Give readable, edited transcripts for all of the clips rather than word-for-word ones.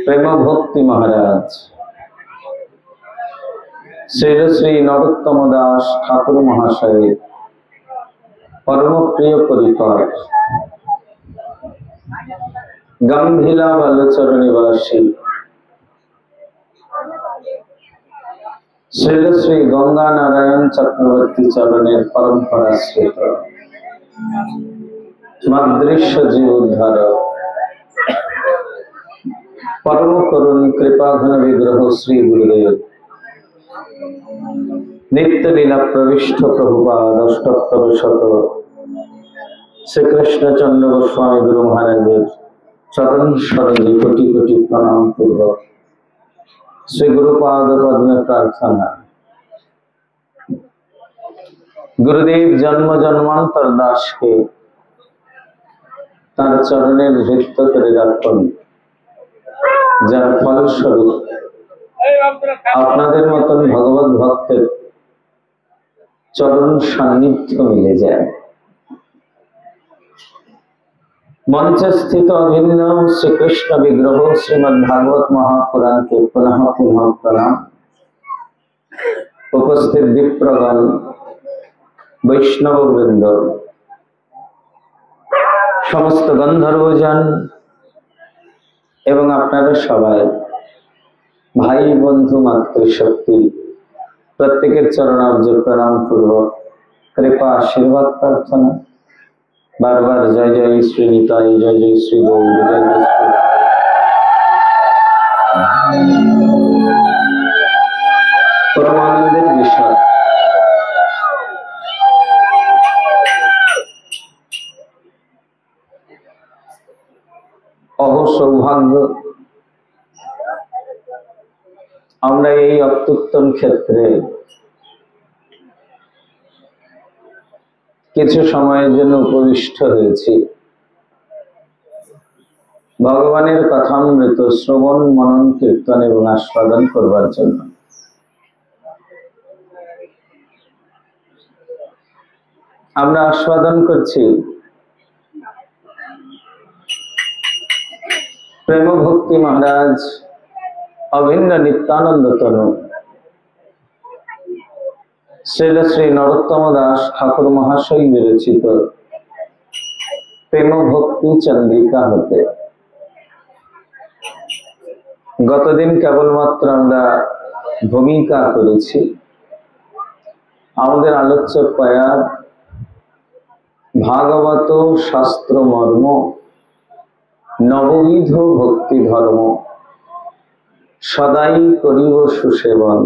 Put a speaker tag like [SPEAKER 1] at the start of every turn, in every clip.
[SPEAKER 1] प्रेम भक्ति महाराज श्री श्री नरोत्तम दास ठाकुर महाशय परम प्रिय परिकर गंभीरा बालचर निवासी श्री श्री गंगा नारायण चक्रवर्ती चरणेर परम्पराश्रित मादृश्य जीव उद्धार परम करुण कृपाघन विग्रह श्री गुरुदेव नित्य लीला प्रविष्ट प्रभुपाद अष्टोत्तर शत श्री कृष्ण चंद्र गोस्वामी गुरु महाराजेर चरण सरोजे कोटि कोटि प्रणाम पूर्वक श्री गुरुपाद पद्मे प्रार्थना। गुरुदेव जन्म जन्मांतर दास के तार चरणेर हृत्य करे राखुन, जार फलस्वरूप आपनादेर मतन भगवत भक्तेर चरण सान्निध्य मिले जाए। मंचे स्थित अभिन्न श्री कृष्ण विग्रह श्रीमद्भागवत महापुराण के पुनः पुनः प्रणाम। उपस्थित विप्रगण वैष्णव वृंद समस्त गंधर्वजन एवं आपनारा सबाई भाई बंधु मातृशक्ति प्रत्येकेर चरणाब्ज प्रणाम पूर्वक कृपा आशीर्वाद प्रार्थना। बार बार जय जय श्री निताई, जय जय श्री गौर, जय जय श्री परमानंदेर विषय अहो सौभाग्य আমরা এই অত্যুত্তম ক্ষেত্রে কিছু সময়ের জন্য উপবিষ্ট হয়েছি ভগবানের কথামৃত শ্রবণ মনন কীর্তন এবং আস্বাদন করবার জন্য। আমরা আস্বাদন করছি প্রেম ভক্তি মহারাজ अभिन्न नित्यानंद तनु श्री श्री नरोत्तम दास ठाकुर महाशय विरचित प्रेम भक्ति चंद्रिका होते गतदिन केवलमात्र आमरा भूमिका करेছি। आमादेर आलोच्य प्रयास भागवत शास्त्र मर्म नवविध भक्ति धर्म सदाई करिब सुसेवन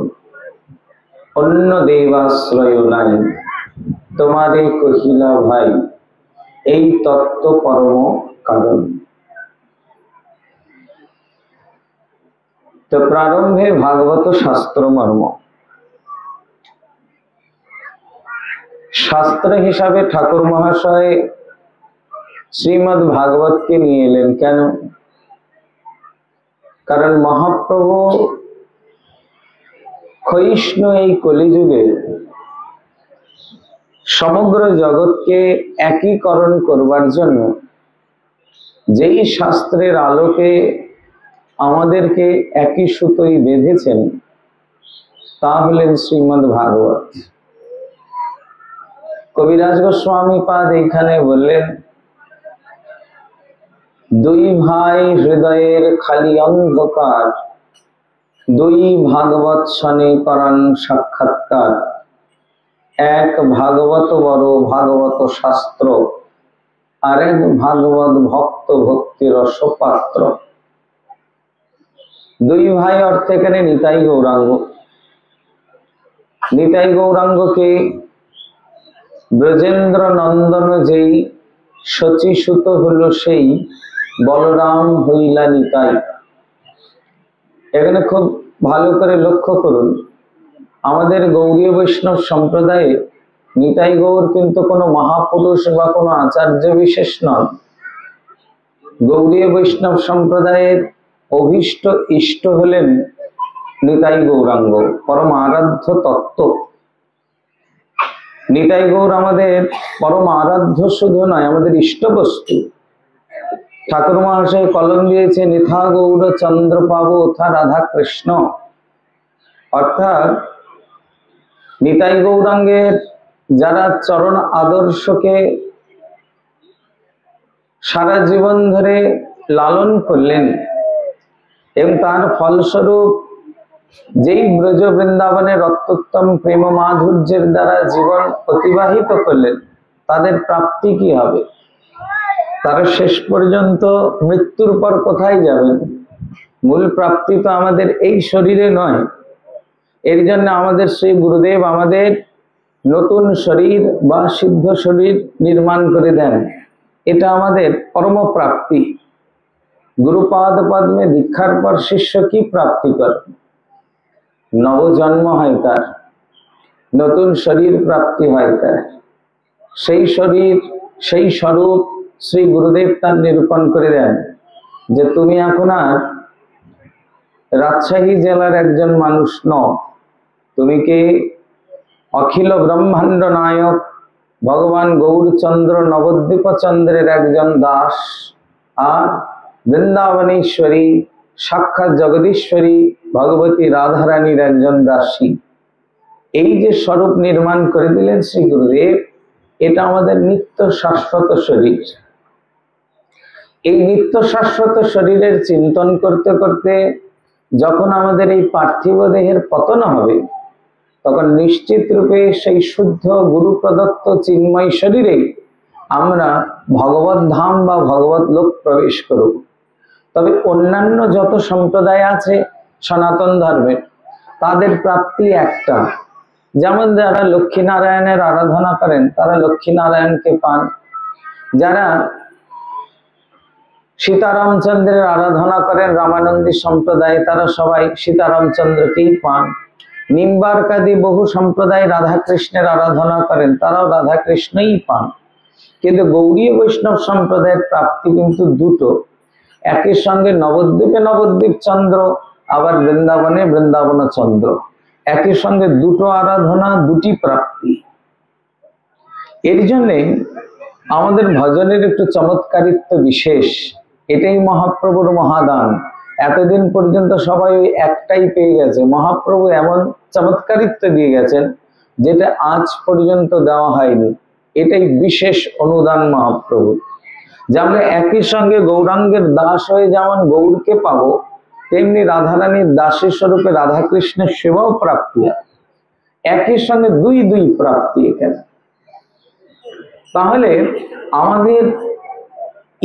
[SPEAKER 1] अन्य देवाश्रय नाई तुम्हारे कहिला भाई এই तत्व परम कारण। तो प्रारंभे भागवत शास्त्र मर्म शास्त्र हिसाबे ठाकुर महाशय श्रीमद् भागवत के निये एलेन केन? कारण महाप्रभु ক্ষয়িষ্ণু এই কলিযুগে সমগ্র জগৎকে একীকরণ করবার জন্য যেই শাস্ত্রের আলোকে আমাদেরকে একই সুতোয় বেঁধেছেন তা হলেন শ্রীমদ্ ভাগবত। কবিরাজ গোস্বামী পাদ এখানে বললেন দুই ভাই হৃদয়ের খালি অন্ধকার দুই ভাগবত শনে করান সাক্ষাৎকার এক ভাগবত বড় ভাগবত শাস্ত্র আর এক ভাগবত ভক্ত ভক্তি রসপাত্র। দুই ভাই অর্থে এখানে নিতাই গৌরাঙ্গ। নিতাই গৌরাঙ্গকে ব্রজেন্দ্র নন্দন যেই শচীসুত হলো সেই বলরাম হইলা নিতাই। এখানে খুব ভালো করে লক্ষ্য করুন আমাদের গৌড়ীয় বৈষ্ণব সম্প্রদায়ে নিতাই গৌর কিন্তু কোনো মহাপুরুষ বা কোনো আচার্য বিশেষ নন। গৌড়ীয় বৈষ্ণব সম্প্রদায়ের অভীষ্ট ইষ্ট হলেন নিতাই গৌরাঙ্গ, পরম আরাধ্য তত্ত্ব। নিতাই গৌর আমাদের পরম আরাধ্য শুধু নয়, আমাদের ইষ্ট বস্তু। ঠাকুর মহাশয় কলম দিয়েছে নিথা গৌর চন্দ্র পাবো ওথা রাধা কৃষ্ণ, অর্থাৎ নিতাই গৌরাঙ্গের যারা চরণ আদর্শকে সারা জীবন ধরে লালন করলেন এবং তার ফলস্বরূপ যেই ব্রজ বৃন্দাবনের অত্যুত্তম প্রেম মাধুর্যের দ্বারা জীবন অতিবাহিত করলেন, তাদের প্রাপ্তি কি হবে? তারা শেষ পর্যন্ত মৃত্যুর পর কোথায় যাবেন? মূল প্রাপ্তি তো আমাদের এই শরীরে নয়। এর জন্য আমাদের শ্রী গুরুদেব আমাদের নতুন শরীর বা সিদ্ধ শরীর নির্মাণ করে দেন। এটা আমাদের পরম প্রাপ্তি। গুরুপাদ পদ্মে দীক্ষার পর শিষ্য কি প্রাপ্তি করে? নবজন্ম হয় তার, নতুন শরীর প্রাপ্তি হয় তার। সেই শরীর, সেই স্বরূপ শ্রী গুরুদেব তার নিরূপণ করে দেন যে তুমি এখন আর রাজশাহী জেলার একজন মানুষ নও, তুমি কি অখিল ব্রহ্মাণ্ড নায়ক ভগবান গৌরচন্দ্র নবদ্বীপ চন্দ্রের একজন দাস, আর বৃন্দাবনেশ্বরী সাক্ষাৎ জগদীশ্বরী ভগবতী রাধারানীর একজন দাসী। এই যে স্বরূপ নির্মাণ করে দিলেন শ্রী গুরুদেব, এটা আমাদের নিত্য শাশ্বত শরীর। এই নিত্য শাশ্বত শরীরের চিন্তন করতে করতে যখন আমাদের এই পার্থিব দেহের পতন হবে, তখন নিশ্চিত রূপে সেই শুদ্ধ গুরু প্রদত্ত চিন্ময় শরীরে আমরা ভগবত ধাম বা ভগবত লোক প্রবেশ করব। তবে অন্যান্য যত সম্প্রদায় আছে সনাতন ধর্মের, তাদের প্রাপ্তি একটা। যেমন যারা লক্ষ্মীনারায়ণের আরাধনা করেন তারা লক্ষ্মীনারায়ণকে পান, যারা সীতারামচন্দ্রের আরাধনা করেন রামানন্দী সম্প্রদায়, তারা সবাই সীতারামচন্দ্রকেই পান। নিম্বার্কাদি বহু সম্প্রদায় রাধাকৃষ্ণের আরাধনা করেন, তারাও রাধাকৃষ্ণই পান। কিন্তু গৌড়ীয় বৈষ্ণব সম্প্রদায়ের প্রাপ্তি কিন্তু দুটো। একই সঙ্গে নবদ্বীপে নবদ্বীপ চন্দ্র, আবার বৃন্দাবনে বৃন্দাবন চন্দ্র। একই সঙ্গে দুটো আরাধনা, দুটি প্রাপ্তি। এর জন্যে আমাদের ভজনের একটু চমৎকারিত্ব বিশেষ। এটাই মহাপ্রভুর মহাদান। এতদিন পর্যন্ত সবাই ওই একটাই পেয়ে গেছে। মহাপ্রভু এমন চমৎকারিত্ব দিয়ে গেছেন যেটা আজ পর্যন্ত দেওয়া হয়নি। এটাই বিশেষ অনুদান মহাপ্রভু। যে আমরা একই সঙ্গে গৌরাঙ্গের দাস হয়ে যেমন গৌরকে পাবো, তেমনি রাধারানীর দাসী স্বরূপে রাধাকৃষ্ণের সেবাও প্রাপ্তি হয়। একই সঙ্গে দুই দুই প্রাপ্তি এখানে। তাহলে আমাদের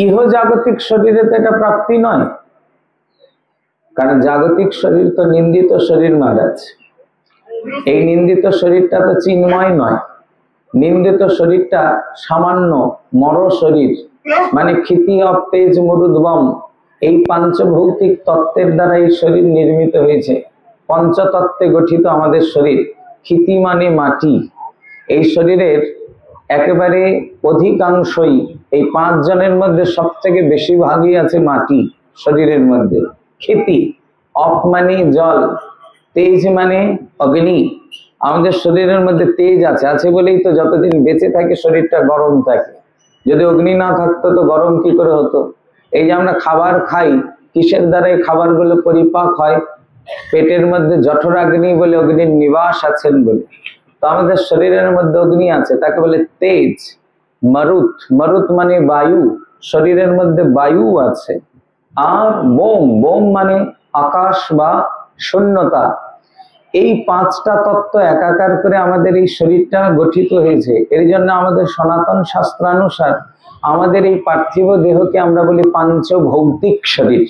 [SPEAKER 1] ইহজাগতিক শরীরে তো এটা প্রাপ্তি নয়, কারণ জাগতিক শরীর তো নিন্দিত শরীর মহারাজ। এই নিন্দিত শরীরটা তো চিন্ময় নয়। নিন্দিত শরীরটা সামান্য মর শরীর, মানে ক্ষিতি অপ তেজ মরুদ্বম, এই পাঞ্চভৌতিক তত্ত্বের দ্বারা এই শরীর নির্মিত হয়েছে। পঞ্চতত্ত্বে গঠিত আমাদের শরীর। ক্ষিতি মানে মাটি। এই শরীরের একেবারে অধিকাংশই, এই 5 জনের মধ্যে সব থেকে বেশি ভাগই আছে মাটি শরীরের মধ্যে। ক্ষিতি, অপ মানে জল, তেজ মানে অগ্নি। আমাদের শরীরের মধ্যে তেজ আছে, আছে বলেই তো যতদিন বেঁচে থাকে শরীরটা গরম থাকে। যদি অগ্নি না থাকতো তো গরম কি করে হতো? এই যে আমরা খাবার খাই, কিসের দ্বারা এই খাবারগুলো পরিপাক হয়? পেটের মধ্যে জঠরাগ্নি বলে অগ্নির নিবাস আছেন বলে। তো আমাদের শরীরের মধ্যে অগ্নি আছে, তাকে বলে তেজ। মরুত, মরুত মানে বায়ু, শরীরের মধ্যে বায়ু আছে। আর বোম, বোম মানে আকাশ বা শূন্যতা। এই 5টা তত্ত্ব একাকার করে আমাদের এই শরীরটা গঠিত হয়েছে। এর জন্য আমাদের সনাতন শাস্ত্রানুসার আমাদের এই পার্থিব দেহকে আমরা বলি পাঞ্চভৌতিক শরীর।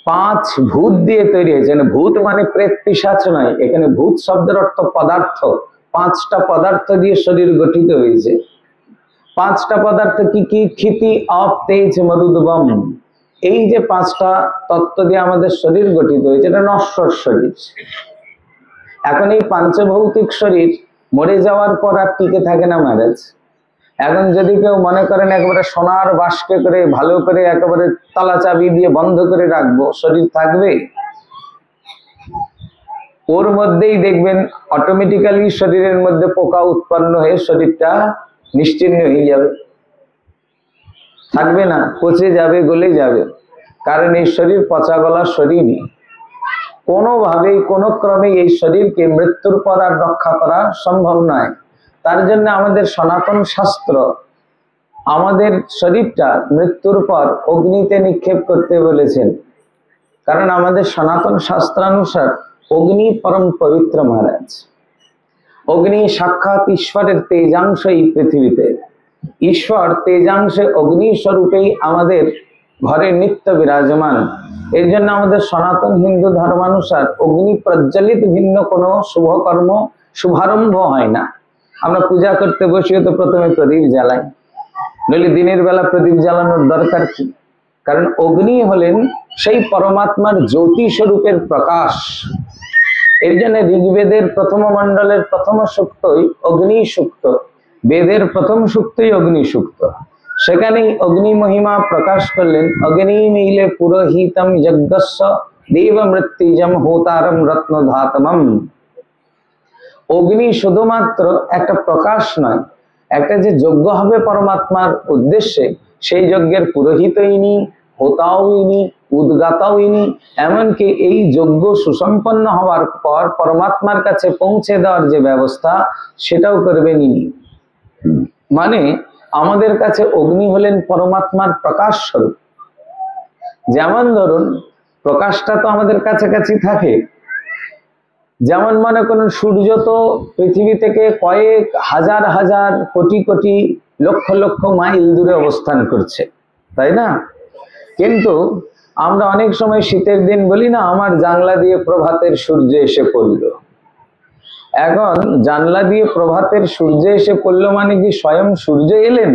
[SPEAKER 1] 5 ভূত দিয়ে তৈরি হয়েছে। ভূত মানে প্রেত পিশাচ নয়, এখানে ভূত শব্দের অর্থ পদার্থ। 5টা পদার্থ দিয়ে শরীর গঠিত হয়েছে। 5টা পদার্থ কি কি? ক্ষিতি অপ তেজ মরুদ্বম। এই যে 5টা তত্ত্ব দিয়ে আমাদের শরীর গঠিত হয়েছে, এটা নশ্বর শরীর। এখন এই পাঞ্চভৌতিক শরীর মরে যাওয়ার পর আর টিকে থাকে না মহারাজ। এখন যদি কেউ মনে করেন একেবারে সোনার বাস্কে করে ভালো করে একেবারে তালা চাবি দিয়ে বন্ধ করে রাখবো, শরীর থাকবে? ওর মধ্যেই দেখবেন অটোমেটিক্যালি শরীরের মধ্যে পোকা উৎপন্ন হয়ে শরীরটা নিশ্চিহ্ন হয়ে যাবে। থাকবে না, পচে যাবে, গলে যাবে। কারণ এই শরীর পচা গলা শরীরই, কোনোভাবেই কোনো ক্রমে এই শরীরকে মৃত্যুর পর আর রক্ষা করা সম্ভব নয়। তার জন্য আমাদের সনাতন শাস্ত্র আমাদের শরীরটা মৃত্যুর পর অগ্নিতে নিক্ষেপ করতে বলেছেন। কারণ আমাদের সনাতন শাস্ত্রানুসার অগ্নি পরম পবিত্র মহারাজ। অগ্নি সাক্ষাৎ ঈশ্বরের তেজাংশ এই পৃথিবীতে। ঈশ্বর তেজাংশে অগ্নি স্বরূপেই আমাদের ঘরে নিত্য বিরাজমান। এর জন্য আমাদের সনাতন হিন্দু ধর্মানুসার অগ্নি প্রজ্বলিত ভিন্ন কোনো শুভকর্ম শুভারম্ভ হয় না। আমরা পূজা করতে বসিও তো প্রথমে প্রদীপ জ্বালাই, নইলে দিনের বেলা প্রদীপ জ্বালানোর দরকার কি? কারণ অগ্নি হলেন সেই পরমাত্মার জ্যোতি স্বরূপের প্রকাশ। এর জন্য ঋগ্বেদের প্রথম মণ্ডলের প্রথম সূক্তই অগ্নি সূক্ত, বেদের প্রথম সূক্তই অগ্নি সূক্ত। সেখানেই অগ্নি মহিমা প্রকাশ করলেন। অগ্নি মিলে পুরোহিতম যজ্ঞস্য দেব মৃত্যুজম হোতারম রত্নধাতমম। অগ্নি শুধুমাত্র একটা প্রকাশ নয়, একটা যে যজ্ঞ হবে পরমাত্মার উদ্দেশ্যে, সেই যজ্ঞের পুরোহিতই ইনি, হোতাও ইনি, উদ্গাতাও ইনি। এমনকি এই যজ্ঞ সুসম্পন্ন হওয়ার পর পরমাত্মার কাছে পৌঁছে দেওয়ার যে ব্যবস্থা, সেটাও করবেন ইনি। মানে আমাদের কাছে অগ্নি হলেন পরমাত্মার প্রকাশ স্বরূপ। যেমন ধরুন, প্রকাশটা তো আমাদের কাছাকাছি থাকে। যেমন মনে করুন, সূর্য তো পৃথিবী থেকে কয়েক হাজার হাজার কোটি কোটি লক্ষ লক্ষ মাইল দূরে অবস্থান করছে, তাই না? কিন্তু আমরা অনেক সময় শীতের দিন বলি না, আমার জানলা দিয়ে প্রভাতের সূর্য এসে পড়লো। এখন জানলা দিয়ে প্রভাতের সূর্য এসে পড়লো মানে কি স্বয়ং সূর্য এলেন,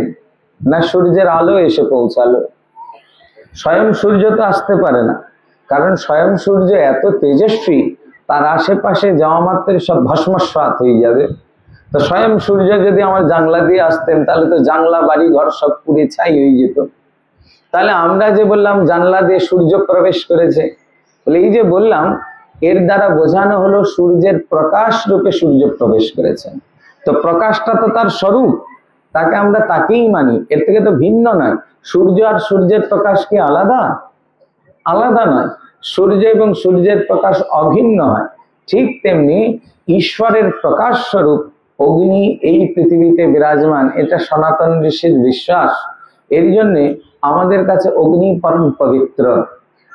[SPEAKER 1] না সূর্যের আলো এসে পৌঁছালো? স্বয়ং সূর্য তো আসতে পারে না, কারণ স্বয়ং সূর্য এত তেজস্বী, তার আশেপাশে যাওয়া মাত্র সব ভস্মস্বাৎ হয়ে যাবে। তো স্বয়ং সূর্য যদি আমার জানলা দিয়ে আসতেন, তাহলে তো জানলা বাড়ি ঘর সব পুড়ে ছাই হয়ে যেত। তাহলে আমরা যে বললাম জানলা দিয়ে সূর্য প্রবেশ করেছে, বলে এই যে বললাম, এর দ্বারা বোঝানো হলো সূর্যের প্রকাশ রূপে সূর্য প্রবেশ করেছেন। তো প্রকাশটা তো তার স্বরূপ, তাকে আমরা তাকেই মানি, এর থেকে তো ভিন্ন নয়। সূর্য আর সূর্যের প্রকাশ কি আলাদা? আলাদা নয়। সূর্য এবং সূর্যের প্রকাশ অভিন্ন হয়। ঠিক তেমনি ঈশ্বরের প্রকাশ স্বরূপ অগ্নি এই পৃথিবীতে বিরাজমান, এটা সনাতন ঋষির বিশ্বাস। এর জন্যে আমাদের কাছে অগ্নি পরম পবিত্র।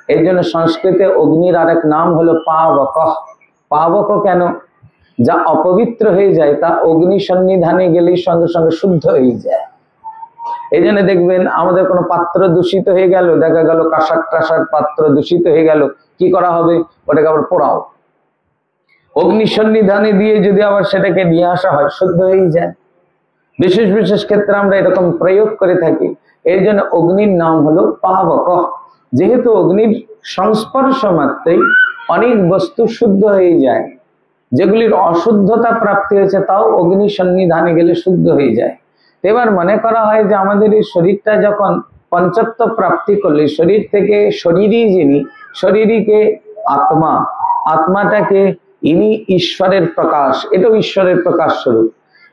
[SPEAKER 1] এই জন্য সংস্কৃতে অগ্নির আরেক নাম হলো পাবক। পাবক কেন? যা অপবিত্র হয়ে যায় তা অগ্নি সন্নিধানে গেলেই সঙ্গে সঙ্গে শুদ্ধ হয়ে যায়। এই জন্য দেখবেন আমাদের কোনো পাত্র দূষিত হয়ে গেল, দেখা গেল কাঁসার টাসার পাত্র দূষিত হয়ে গেল, কি করা হবে? ওটাকে আবার পোড়াও। অগ্নি সন্নিধানে দিয়ে যদি আবার সেটাকে নিয়ে আসা হয়, শুদ্ধ হয়ে যায়। বিশেষ বিশেষ ক্ষেত্রে আমরা এরকম প্রয়োগ করে থাকি। এই জন্য অগ্নির নাম হলো পাবক। যেহেতু অগ্নির সংস্পর্শ মাত্রই অনেক বস্তু শুদ্ধ হয়ে যায়, যেগুলির অশুদ্ধতা প্রাপ্তি হয়েছে তাও অগ্নি সন্নিধানে গেলে শুদ্ধ হয়ে যায়। এবার মনে করা হয় যে আমাদের এই শরীরটা যখন পঞ্চত্ব প্রাপ্তি করলে, শরীর থেকে শরীরই যিনি, শরীরীকে আত্মা, আত্মাটাকে ইনি ঈশ্বরের প্রকাশ, এটাও ঈশ্বরের প্রকাশ স্বরূপ।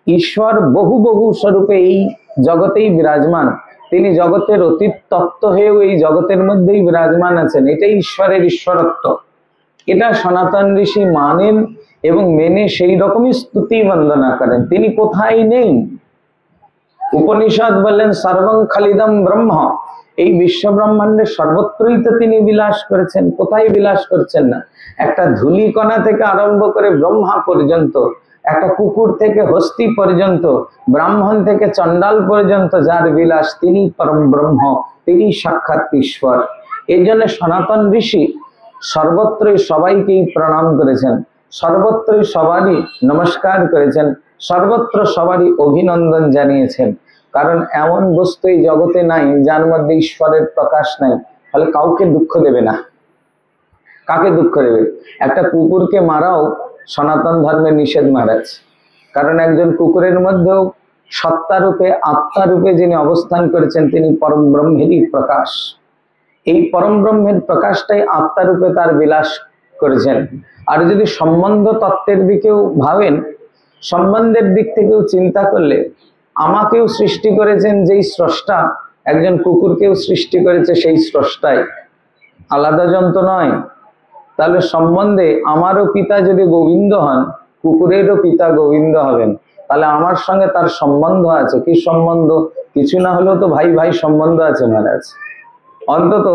[SPEAKER 1] ঈশ্বর বহু বহু স্বরূপে এই জগতেই বিরাজমান। তিনি জগতের অতীত তত্ত্ব হয়েও এই জগতের মধ্যেই বিরাজমান আছেন। এটাই ঈশ্বরের ঈশ্বরত্ব। এটা সনাতন ঋষি মানেন এবং মেনে সেই রকমই স্তুতি বন্দনা করেন। তিনি কোথায় নেই। উপনিষদ বললেন সর্বং খালিদম ব্রহ্ম, এই বিশ্ব ব্রহ্মাণ্ডের সর্বত্রই তো তিনি বিলাস করেছেন। কোথায় বিলাস করছেন না? একটা ধূলিকণা থেকে আরম্ভ করে ব্রহ্মা পর্যন্ত, একটা কুকুর থেকে হস্তি পর্যন্ত, ব্রাহ্মণ থেকে চণ্ডাল পর্যন্ত যার বিলাস, তিনি পরম ব্রহ্ম, তিনি সাক্ষাৎ ঈশ্বর। এই জন্য সনাতন ঋষি সর্বত্রই সবাইকেই প্রণাম করেছেন, সর্বত্রই সবারই নমস্কার করেছেন, সর্বত্র সবারই অভিনন্দন জানিয়েছেন। কারণ এমন বস্তু এই জগতে নাই যার মধ্যে ঈশ্বরের প্রকাশ নাই। ফলে কাউকে দুঃখ দেবে না। কাকে দুঃখ দেবে? একটা কুকুরকে মারাও সনাতন ধর্মে নিষেধ মহারাজ। কারণ একজন কুকুরের মধ্যেও সত্তারূপে আত্মারূপে যিনি অবস্থান করেছেন, তিনি পরম ব্রহ্মেরই প্রকাশ। এই পরম ব্রহ্মের প্রকাশটাই আত্মারূপে তার বিলাস করেছেন। আর যদি সম্বন্ধ তত্ত্বের দিকেও ভাবেন, সম্বন্ধের দিক থেকেও চিন্তা করলে, আমাকেও সৃষ্টি করেছেন যেই স্রষ্টা, একজন কুকুরকেও সৃষ্টি করেছে সেই স্রষ্টাই, আলাদা জন্তু নয়। তাহলে সম্বন্ধে আমারও পিতা যদি গোবিন্দ হন, কুকুরেরও পিতা গোবিন্দ হবেন, তাহলে আমার সঙ্গে তার সম্বন্ধ আছে। কি সম্বন্ধ? কিছু না হলেও তো ভাই ভাই সম্বন্ধ আছে মহারাজ। অন্তত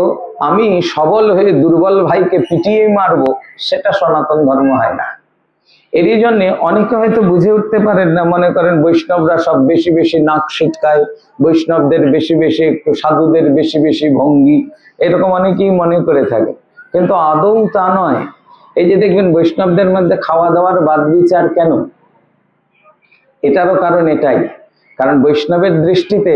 [SPEAKER 1] আমি সবল হয়ে দুর্বল ভাইকে পিটিয়ে মারবো, সেটা সনাতন ধর্ম হয় না। এরই জন্য অনেকে হয়তো বুঝে উঠতে পারেন না, মনে করেন বৈষ্ণবরা সব বেশি বেশি নাক ছিটকায়, বৈষ্ণবদের বেশি বেশি একটু, সাধুদের বেশি বেশি ভঙ্গি, এরকম অনেকেই মনে করে থাকে, কিন্তু আদৌ তা নয়। এই যে দেখবেন বৈষ্ণবদের মধ্যে খাওয়া দাওয়ার বাদ বিচার কেন, এটারও কারণ এটাই। কারণ বৈষ্ণবের দৃষ্টিতে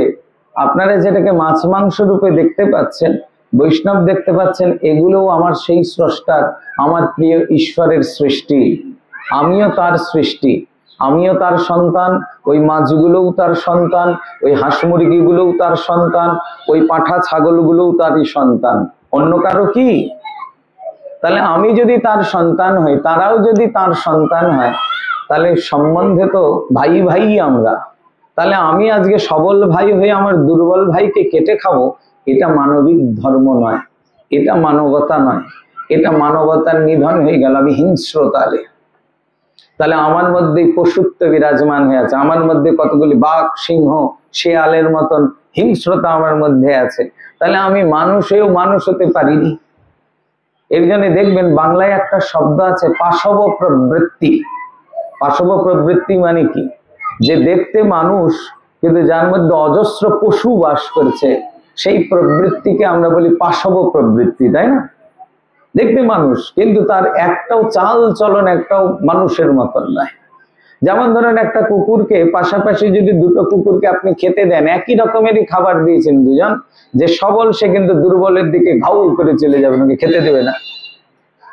[SPEAKER 1] আপনারা যেটাকে মাছ মাংস রূপে দেখতে পাচ্ছেন, বৈষ্ণব দেখতে পাচ্ছেন এগুলোও আমার সেই স্রষ্টার, আমার প্রিয় ঈশ্বরের সৃষ্টি, আমিও তার সৃষ্টি, আমিও তার সন্তান, ওই মাছগুলোও তার সন্তান, ওই হাঁস মুরগিগুলোও তার সন্তান, ওই পাঁঠা ছাগলগুলোও তারই সন্তান, অন্য কারো কি? তাহলে আমি যদি তার সন্তান হই, তারাও যদি তার সন্তান হয়, তাহলে সম্বন্ধে তো ভাই ভাই আমরা। তাহলে আমি আজকে সবল ভাই হয়ে আমার দুর্বল ভাইকে কেটে খাবো, এটা মানবিক ধর্ম নয়, এটা মানবতা নয়, এটা মানবতার নিধন হয়ে গেল। আমি হিংস্রতালে, তাহলে আমার মধ্যে পশুত্ব বিরাজমান হয়ে আছে, আমার মধ্যে কতগুলি বাঘ সিংহ শেয়ালের মতন হিংস্রতা আমার মধ্যে আছে, তাহলে আমি মানুষ হয়েও মানুষ হতে পারিনি। এর জন্য দেখবেন বাংলায় একটা শব্দ আছে পাশব প্রবৃত্তি। পাশব প্রবৃত্তি মানে কি? যে দেখতে মানুষ কিন্তু যার মধ্যে অজস্র পশু বাস করছে, সেই প্রবৃত্তিকে আমরা বলি পাশব প্রবৃত্তি, তাই না? দেখতে মানুষ কিন্তু তার একটাও চাল চলন একটাও মানুষের মতন নয়। যেমন ধরেন একটা কুকুরকে, পাশাপাশি যদি দুটো কুকুরকে আপনি খেতে দেন, একই রকমেরই খাবার দিয়েছেন দুজন, যে সবল সে কিন্তু দুর্বলের দিকে ঘাউ করে চলে যাবে, ওকে খেতে দেবে না।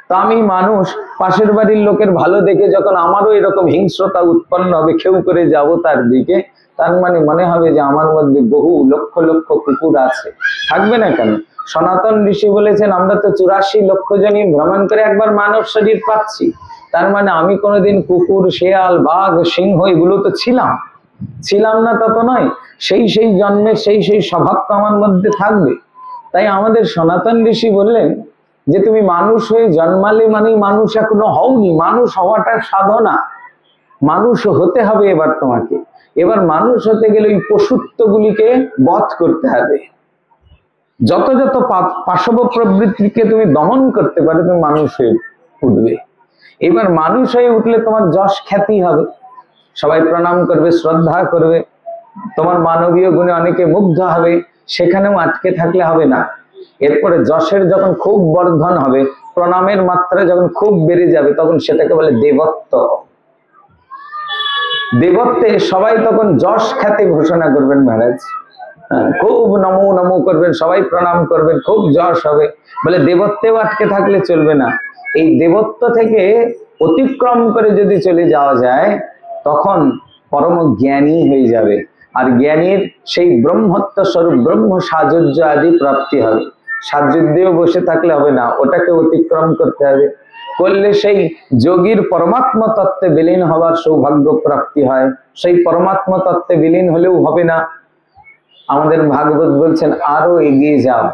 [SPEAKER 1] তো আমি মানুষ, পাশের বাড়ির লোকের ভালো দেখে যখন আমারও এরকম হিংস্রতা উৎপন্ন হবে, খেউ করে যাব তার দিকে, তার মানে মনে হবে যে আমার মধ্যে বহু লক্ষ লক্ষ কুকুর আছে, থাকবে না কেন? সনাতন ঋষি বলেছেন আমরা তো 84 লক্ষ জনই ভ্রমণ করে একবার মানব শরীর পাচ্ছি, তার মানে আমি কোনোদিন কুকুর শেয়াল বাঘ সিংহ এগুলো তো ছিলাম না, তত নয়। সেই সেই জন্মে সেই সেই স্বভাব তো আমার মধ্যে থাকবে। তাই আমাদের সনাতন ঋষি বললেন যে তুমি মানুষ হয়ে জন্মালে মানে মানুষ এখনো হওনি, মানুষ হওয়াটা সাধনা, মানুষ হতে হবে এবার তোমাকে। এবার মানুষ হতে গেলে ওই পশুত্বগুলিকে বধ করতে হবে। যত যত পাশব প্রবৃত্তিকে তুমি দমন করতে পারো, তুমি মানুষ হয়ে উঠবে। এবার মানুষ হয়ে উঠলে তোমার যশ খ্যাতি হবে, সবাই প্রণাম করবে, শ্রদ্ধা করবে, তোমার মানবীয় গুণে অনেকে মুগ্ধ হবে। সেখানেও আটকে থাকলে হবে না। এরপরে যশের যখন খুব বর্ধন হবে, প্রণামের মাত্রা যখন খুব বেড়ে যাবে, তখন সেটাকে বলে দেবত্ব। দেবত্বে সবাই তখন যশ খ্যাতি ঘোষণা করবেন মহারাজ, খুব নমো নমো করবেন, সবাই প্রণাম করবেন, খুব যশ হবে। বলে দেবত্বেও আটকে থাকলে চলবে না। এই দেবত্ব থেকে অতিক্রম করে যদি চলে যাওয়া যায়, তখন পরম জ্ঞানী হয়ে যাবে। আর জ্ঞানীর সেই ব্রহ্মত্ব স্বরূপ ব্রহ্ম সাজুজ্য আদি প্রাপ্তি হবে। সাজুজ্যেও বসে থাকলে হবে না, ওটাকে অতিক্রম করতে হবে। করলে সেই যোগীর পরমাত্মা তত্ত্বে বিলীন হওয়ার সৌভাগ্য প্রাপ্তি হয়। সেই পরমাত্মা তত্ত্বে বিলীন হলেও হবে না। আমাদের ভাগবত বলছেন আরো এগিয়ে যাও।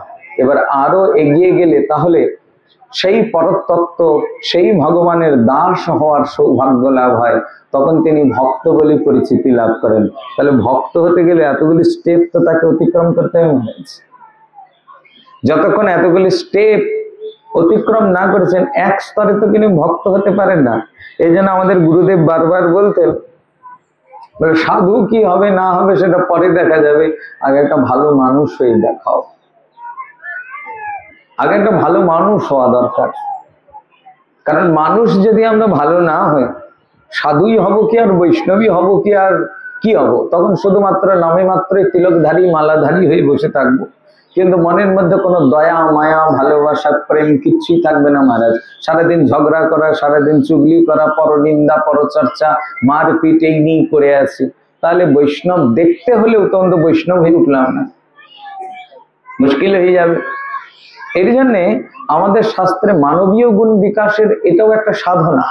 [SPEAKER 1] এবার আরো এগিয়ে গেলে তাহলে সেই পরতত্ত্ব, সেই ভগবানের দাস হওয়ার সৌভাগ্য লাভ হয়, তখন তিনি ভক্ত বলে পরিচিতি লাভ করেন। তাহলে ভক্ত হতে গেলে এতগুলি স্টেপ তো তাকে অতিক্রম করতে হবে। যতক্ষণ এতগুলি স্টেপ অতিক্রম না করেছেন, এক স্তরে তো তিনি ভক্ত হতে পারেন না। এই জন্য আমাদের গুরুদেব বারবার বলতেন, সাধু কি হবে না হবে সেটা পরে দেখা যাবে, আগে একটা ভালো মানুষ হয়ে দেখাও। আগে একটা ভালো মানুষ হওয়া দরকার। কারণ মানুষ যদি আমরা ভালো না হই, সাধুই হব কি আর বৈষ্ণবী হব কি আর কি হব? তখন শুধুমাত্র নামে মাত্রই তিলকধারী মালাধারী হয়ে বসে থাকবো, কিন্তু মনের মধ্যে কোনো দয়া মায়া ভালোবাসা প্রেম কিচ্ছুই থাকবে না মহারাজ। সারাদিন ঝগড়া করা, সারাদিন চুগলি করা, পরনিন্দা পরচর্চা মারপিট এই নিয়ে করে আছি। তাহলে বৈষ্ণব দেখতে হলেও তখন তো বৈষ্ণব হয়ে উঠলাম না, মুশকিল হয়ে যাবে। এর জন্যে আমাদের শাস্ত্রে মানবীয় গুণ বিকাশের এটাও একটা সাধনা।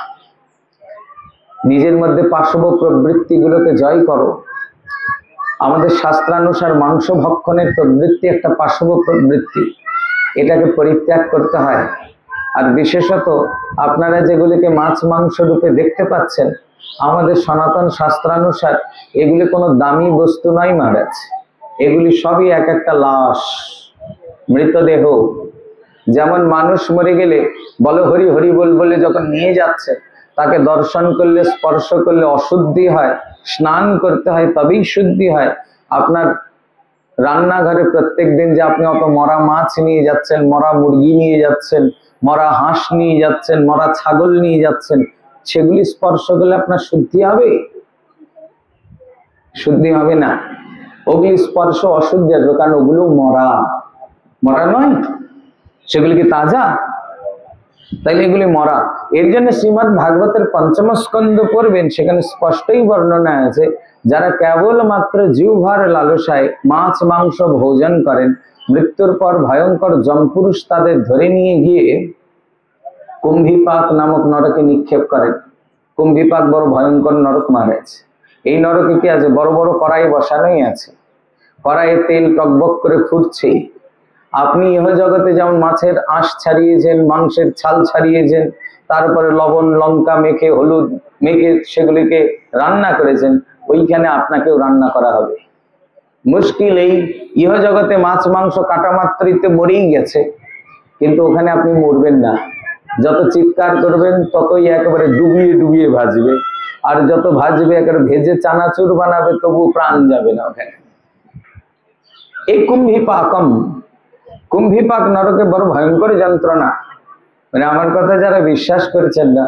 [SPEAKER 1] নিজের মধ্যে পার্শ্ব প্রবৃত্তিগুলোকে জয় করো, আমাদের শাস্ত্রানুসার মাংস ভক্ষণের প্রবৃত্তি একটা পাশব প্রবৃত্তি, এটাকে পরিত্যাগ করতে হয়। আর বিশেষত আপনারা যেগুলিকে মাছ মাংস রূপে দেখতে পাচ্ছেন, আমাদের সনাতন শাস্ত্রানুসার এগুলি কোনো দামি বস্তু নয় মহারাজ, এগুলি সবই এক একটা লাশ, মৃতদেহ। যেমন মানুষ মরে গেলে বলো হরি হরি বল বলে যখন নিয়ে যাচ্ছে, তাকে দর্শন করলে স্পর্শ করলে অশুদ্ধি হয়, স্নান করতে হয় তবেই শুদ্ধি হয়। আপনার রান্নাঘরে প্রত্যেক দিন যে আপনি অত মরা মাছ নিয়ে যাচ্ছেন, মরা মুরগি নিয়ে যাচ্ছেন, মরা হাঁস নিয়ে যাচ্ছেন, মরা ছাগল নিয়ে যাচ্ছেন, সেগুলি স্পর্শ করলে আপনার শুদ্ধি হবে? শুদ্ধি হবে না। ওগুলি স্পর্শ অশুদ্ধি আসবে, কারণ ওগুলো মরা, মরা নয়, সেগুলি কি তাজা? তাইলে এগুলি মরা। এর জন্য শ্রীমদ্ ভাগবতের পঞ্চম স্কন্ধ পড়বেন, সেখানে স্পষ্টই বর্ণনা আছে, যারা কেবলমাত্র জিহ্বার লালসায় মাছ মাংস ভোজন করেন, মৃত্যুর পর ভয়ঙ্কর যমপুরুষ তাদের ধরে নিয়ে গিয়ে কুম্ভীপাক নামক নরকে নিক্ষেপ করেন। কুম্ভীপাক বড় ভয়ঙ্কর নরক মহারাজ। এই নরকে কি আছে? বড় বড় কড়াই বসানোই আছে, কড়াইয়ে তেল টকবক করে ফুটছে। আপনি ইহ জগতে যেমন মাছের আঁশ ছাড়িয়েছেন, মাংসের ছাল ছাড়িয়েছেন, তারপরে লবণ লঙ্কা মেখে হলুদ মেখে সেগুলিকে রান্না করেছেন, ওইখানে আপনাকেও রান্না করা হবে। মুশকিল এই, ইহ জগতে মাছ মাংস কাটা মাত্রিতে মরেই গেছে, কিন্তু ওখানে আপনি মরবেন না। যত চিৎকার করবেন ততই একেবারে ডুবিয়ে ডুবিয়ে ভাজবে, আর যত ভাজবে একেবারে ভেজে চানাচুর বানাবে, তবু প্রাণ যাবে না ওখানে। এই কুম্ভীপাকম, কুম্ভীপাক নরকে বড় ভয়ঙ্কর যন্ত্রণা। মানে আমার কথা যারা বিশ্বাস করেছেন না,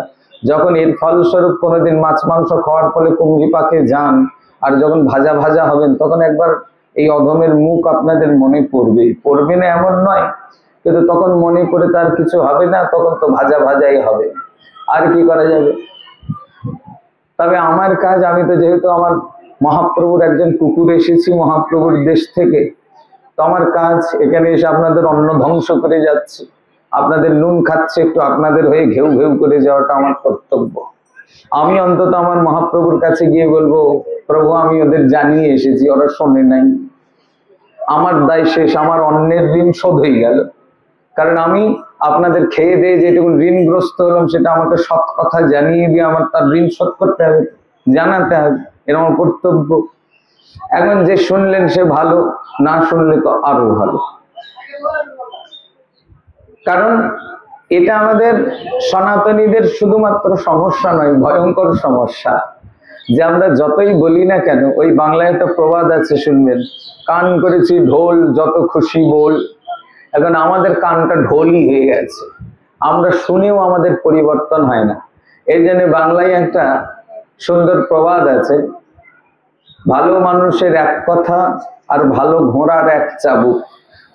[SPEAKER 1] যখন এর ফলস্বরূপ কোনোদিন মাছ মাংস খাওয়ার ফলে কুম্ভীপাকে যান, আর যখন ভাজা ভাজা হবেন, তখন একবার এই অধমের মুখ আপনাদের মনে পড়বে। পড়বে না এমন নয়, কিন্তু তখন মনে পড়ে তার কিছু হবে না, তখন তো ভাজা ভাজাই হবে, আর কি করা যাবে। তবে আমার কাজ, আমি তো যেহেতু আমার মহাপ্রভুর একজন কুকুর এসেছি মহাপ্রভুর দেশ থেকে, তো আমার কাজ এখানে এসে আপনাদের অন্ন ধ্বংস করে যাচ্ছে, আপনাদের নুন খাচ্ছে, একটু আপনাদের হয়ে ঘেউ ঘেউ করে যাওয়াটা আমার কর্তব্য। আমি অন্তত আমার মহাপ্রভুর কাছে গিয়ে বলবো, প্রভু আমি ওদের জানিয়ে এসেছি, ওরা শোনে নাই, আমার দায় শেষ, আমার অন্যের ঋণ শোধ হয়ে গেল। কারণ আমি আপনাদের খেয়ে দিয়ে যেটুকু ঋণগ্রস্ত হলাম, সেটা আমাকে সৎ কথা জানিয়ে দিয়ে আমার তার ঋণ শোধ করতে হবে, জানাতে হবে, এর আমার কর্তব্য। এখন যে শুনলেন সে ভালো, না শুনলে তো আরো ভালো। কারণ এটা আমাদের সনাতনীদের শুধুমাত্র সমস্যা নয়, ভয়ঙ্কর সমস্যা, যে আমরা যতই বলি না কেন, ওই বাংলায় একটা প্রবাদ আছে শুনবেন, কান করেছি ঢোল যত খুশি বল। এখন আমাদের কানটা ঢোলই হয়ে গেছে, আমরা শুনেও আমাদের পরিবর্তন হয় না। এই জন্য বাংলায় একটা সুন্দর প্রবাদ আছে, ভালো মানুষের এক কথা আর ভালো ঘোড়ার এক চাবুক।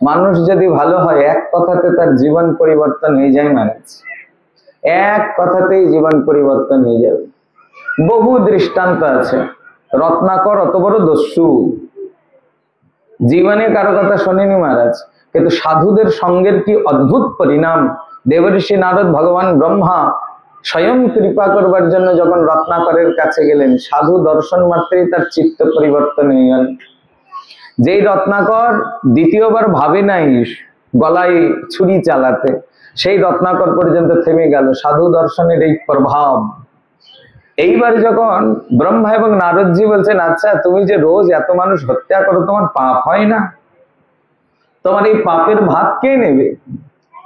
[SPEAKER 1] মানুষ যদি ভালো হয়, এক কথাতে তার জীবন পরিবর্তন হয়ে যায় মানুষ, এক কথাতেই জীবন পরিবর্তন হয়ে যাবে। বহু দৃষ্টান্ত আছে। রত্নাকর অত বড় দস্যু, জীবনে কারো কথা শোনেনি মহারাজ, কিন্তু সাধুদের সঙ্গের কি অদ্ভুত পরিণাম। দেবর্ষি নারদ ভগবান ব্রহ্মা স্বয়ং কৃপা করবার জন্য যখন রত্নাকরের কাছে গেলেন, সাধু দর্শন মাত্রই তার চিত্ত পরিবর্তন হয়ে গেল। যেই রত্নাকর দ্বিতীয়বার ভাবে নাই গলায় ছুরি চালাতে, সেই রত্নাকর পর্যন্ত থেমে গেল, সাধু দর্শনের এই প্রভাব। এইবার যখন ব্রহ্মা এবং নারদজি বলছেন, আচ্ছা তুমি যে রোজ এত মানুষ হত্যা করো, তোমার পাপ হয় না? তোমার এই পাপের ভাগ কে নেবে?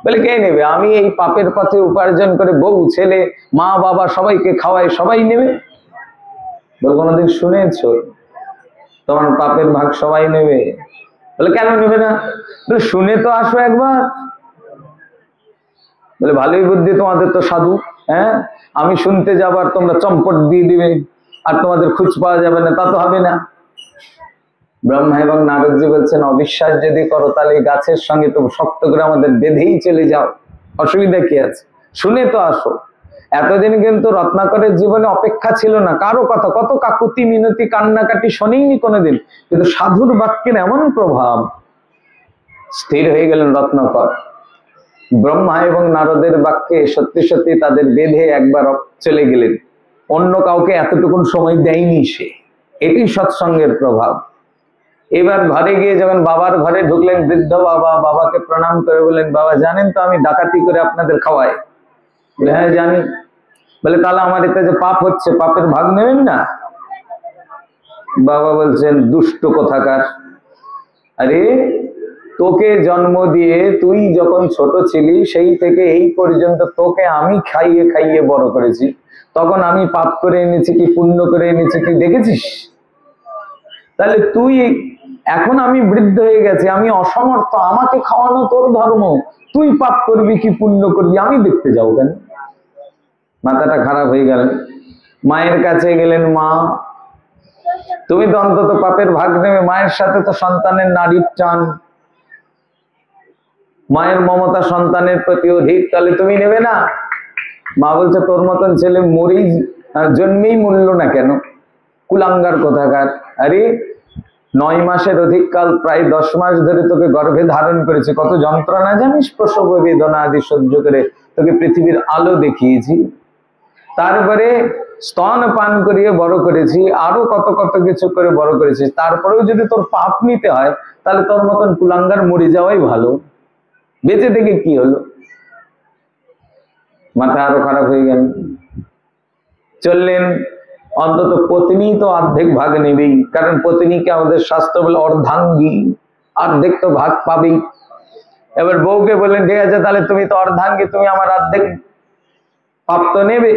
[SPEAKER 1] বলে কে নেবে? আমি এই পাপের পথে উপার্জন করে বউ ছেলে মা বাবা সবাইকে খাওয়াই, সবাই নেবে। বলে কোনোদিন শুনেছো তোমার পাপের ভাগ সবাই নেবে? বলে কেন নেবে না? বলে শুনে তো আসো একবার। বলে ভালোই বুদ্ধি তোমাদের তো সাধু, হ্যাঁ, আমি শুনতে যাবার তোমরা চম্পট দিয়ে দিবে আর তোমাদের খুঁজ পাওয়া যাবে না, তা তো হবে না। ব্রহ্মা এবং নারদজি বলছেন, অবিশ্বাস যদি করো তাহলে গাছের সঙ্গে তো শক্ত করে আমাদের বেঁধেই চলে যাও, অসুবিধা কি আছে, শুনে তো আসো। এতদিন কিন্তু রত্নাকরের জীবনে অপেক্ষা ছিল না কারো কথা, কত কাকুতি মিনতি কান্নাকাটি শোনেনি কোনোদিন, কিন্তু সাধুর বাক্যের এমন প্রভাব, স্থির হয়ে গেলেন রত্নাকর। ব্রহ্মা এবং নারদের বাক্যে সত্যি সত্যি তাদের বেঁধে একবার চলে গেলেন, অন্য কাউকে এতটুকুন সময় দেয়নি সে। এটি সৎসঙ্গের প্রভাব। এবার ঘরে গিয়ে যখন বাবার ঘরে ঢুকলেন, বৃদ্ধ বাবা বাবাকে প্রণাম করে বললেন, বাবা জানেন তো আমি ডাকাতি করে আপনাদের খাওয়াই? বলে হ্যাঁ জানি। বলে তাহলে আমার এতে যে পাপ হচ্ছে, পাপের ভাগ নেবেন না? বাবা বলছেন, দুষ্ট কোথাকার, আরে তোকে জন্ম দিয়ে তুই যখন ছোট ছিলি সেই থেকে এই পর্যন্ত তোকে আমি খাইয়ে খাইয়ে বড় করেছি, তখন আমি পাপ করে এনেছি কি পুণ্য করে এনেছি তুই দেখেছিস? তাহলে তুই এখন আমি বৃদ্ধ হয়ে গেছি, আমি অসমর্থ, আমাকে খাওয়ানো তোর ধর্ম, তুই পাপ করবি কি পুণ্য করবি আমি দেখতে যাবো কেন? মাথাটা খারাপ হয়ে গেল। মায়ের কাছে গেলেন, মা তুমি তো অন্তত পাপের ভাগ নেবে, মায়ের সাথে তো সন্তানের নারীর টান, মায়ের মমতা সন্তানের প্রতি অধিক, তাহলে তুমি নেবে না? মা বলছে, তোর মতন ছেলে মরেই জন্মেই মূল্য না কেন, কুলাঙ্গার কোথাকার। আরে 9 মাসের অধিক কাল, প্রায় 10 মাস ধরে তোকে গর্ভে ধারণ করেছে, কত যন্ত্রণা জানিস, প্রসব বেদনা আদি সহ্য করে তোকে পৃথিবীর আলো দেখিয়েছি, তারপরে স্তন পান করিয়ে বড় করেছি, আরো কত কত কিছু করে বড় করেছি, তারপরেও যদি তোর পাপ নিতে হয় তাহলে তোর মতন কুলাঙ্গার মরে যাওয়াই ভালো, বেঁচে থেকে কি হলো? মাথা আরো খারাপ হয়ে গেল। চললেন, অন্তত পত্নী তো অর্ধেক ভাগ নেবেই, কারণ পত্নীকে আমাদের শাস্ত্র বলে অর্ধাঙ্গী, অর্ধেক তো ভাগ পাবেই। এবার বউকে বললেন, ঠিক আছে তাহলে তুমি তো অর্ধাঙ্গী, তুমি আমার অর্ধেক পাপ তো নেবে।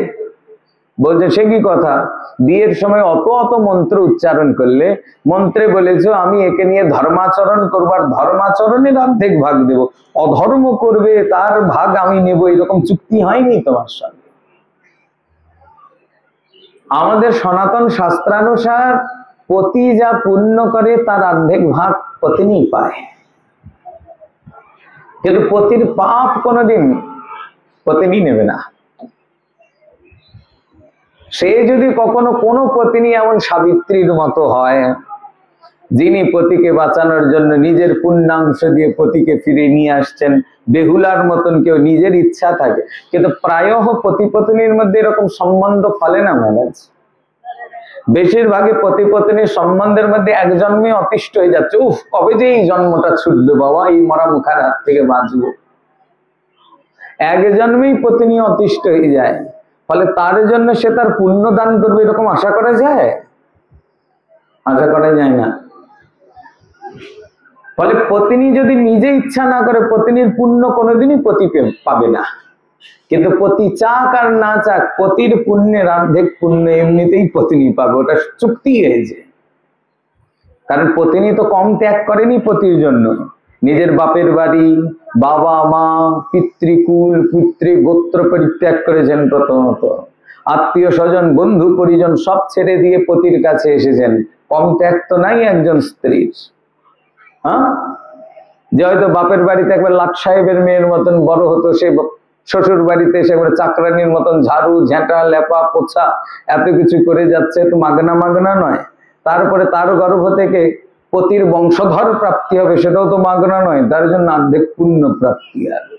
[SPEAKER 1] বলছে, সে কি কথা, বিয়ের সময় অত অত মন্ত্র উচ্চারণ করলে, মন্ত্রে বলেছো আমি একে নিয়ে ধর্মাচরণ করবো, আর ধর্মাচরণের অর্ধেক ভাগ দেব, অধর্ম করবে তার ভাগ আমি নেব, এরকম চুক্তি হয়নি তোমার সঙ্গে। আমাদের সনাতন শাস্ত্রানুসার পতি যা পুণ্য করে তার অর্ধেক ভাগ পত্নী পায়, কিন্তু পতির পাপ কোনোদিন পত্নী নেবে না। সে যদি কখনো কোনো পত্নী এমন সাবিত্রীর মতো হয়, যিনি পতিকে বাঁচানোর জন্য নিজের পুণ্যাংশ দিয়ে পতিকে ফিরে নিয়ে আসছেন, বেহুলার মতন কেউ নিজের ইচ্ছা থাকে, কিন্তু প্রায় পতি পত্নীর মধ্যে এরকম সম্বন্ধ ফলে না ম্যানেজ। বেশিরভাগই পতি পত্নীর সম্বন্ধের মধ্যে এক জন্মে অতিষ্ঠ হয়ে যাচ্ছে, উফ কবে যে এই জন্মটা ছুটবে বাবা, এই মরা মুখার হাত থেকে বাঁচবো, এক জন্মেই পত্নী অতিষ্ঠ হয়ে যায়, ফলে তার জন্য সে তার পুণ্য দান করবে এরকম আশা করা যায়? আশা করা যায় না। ফলে পত্নী যদি নিজে ইচ্ছা না করে, পত্নীর পুণ্য কোনোদিনই পতি পাবে না, কিন্তু পতি চাক আর না চাক পতির পুণ্যের অর্ধেক পুণ্য এমনিতেই পত্নী পাবে, ওটা চুক্তি হয়েছে। কারণ পত্নী তো কম ত্যাগ করেনি পতির জন্য, নিজের বাপের বাড়ি, বাবা মা, পিতৃকুল পিতৃ গোত্র পরিত্যাগ করেছেন, প্রথমত আত্মীয় স্বজন বন্ধু পরিজন সব ছেড়ে দিয়ে পতির কাছে এসেছেন, কম ত্যাগ তো নাই একজন স্ত্রীর। হ্যাঁ, যে হয়তো বাপের বাড়িতে একবার লাট সাহেবের মেয়ের মতন বড় হতো, সে শ্বশুর বাড়িতে এসে একবার চাকরানির মতন ঝাড়ু ঝেঁটা লেপা পোছা এত কিছু করে যাচ্ছে, তো মাগনা মাগনা নয়। তারপরে তার গর্ভ থেকে পতির বংশধর প্রাপ্তি হবে, সেটাও তো মাগনা নয়, তার জন্য অর্ধেক পুণ্য প্রাপ্তি হবে।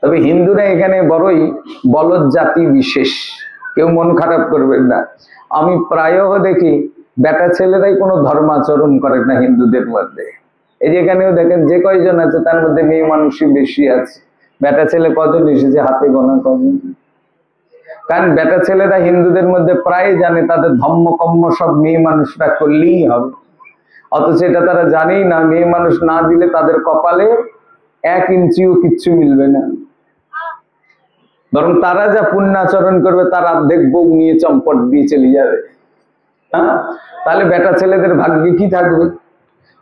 [SPEAKER 1] তবে হিন্দুরা এখানে বড়ই বলদ জাতি বিশেষ, কেউ মন খারাপ করবেন না। আমি প্রায় দেখি বেটা ছেলেরাই কোনো ধর্মাচরণ করে না হিন্দুদের মধ্যে। এই যে এখানেও দেখেন যে কয়জন আছে তার মধ্যে মেয়ে মানুষই বেশি আছে, বেটা ছেলে কজন এসেছে হাতে গোনা কজন। কারণ বেটা ছেলেরা হিন্দুদের মধ্যে প্রায় জানে তাদের ধর্ম কর্ম সব মেয়ে মানুষরা করলেই হবে, অথচ এটা তারা জানেই না, মেয়ে মানুষ না দিলে তাদের কপালে 1 ইঞ্চিও কিচ্ছু মিলবে না, বরং তারা যা পুণ্যাচরণ করবে তার অর্ধেক বউ নিয়ে চম্পট দিয়ে চলে যাবে। হ্যাঁ, তাহলে বেটা ছেলেদের ভাগ্যে কি থাকবে?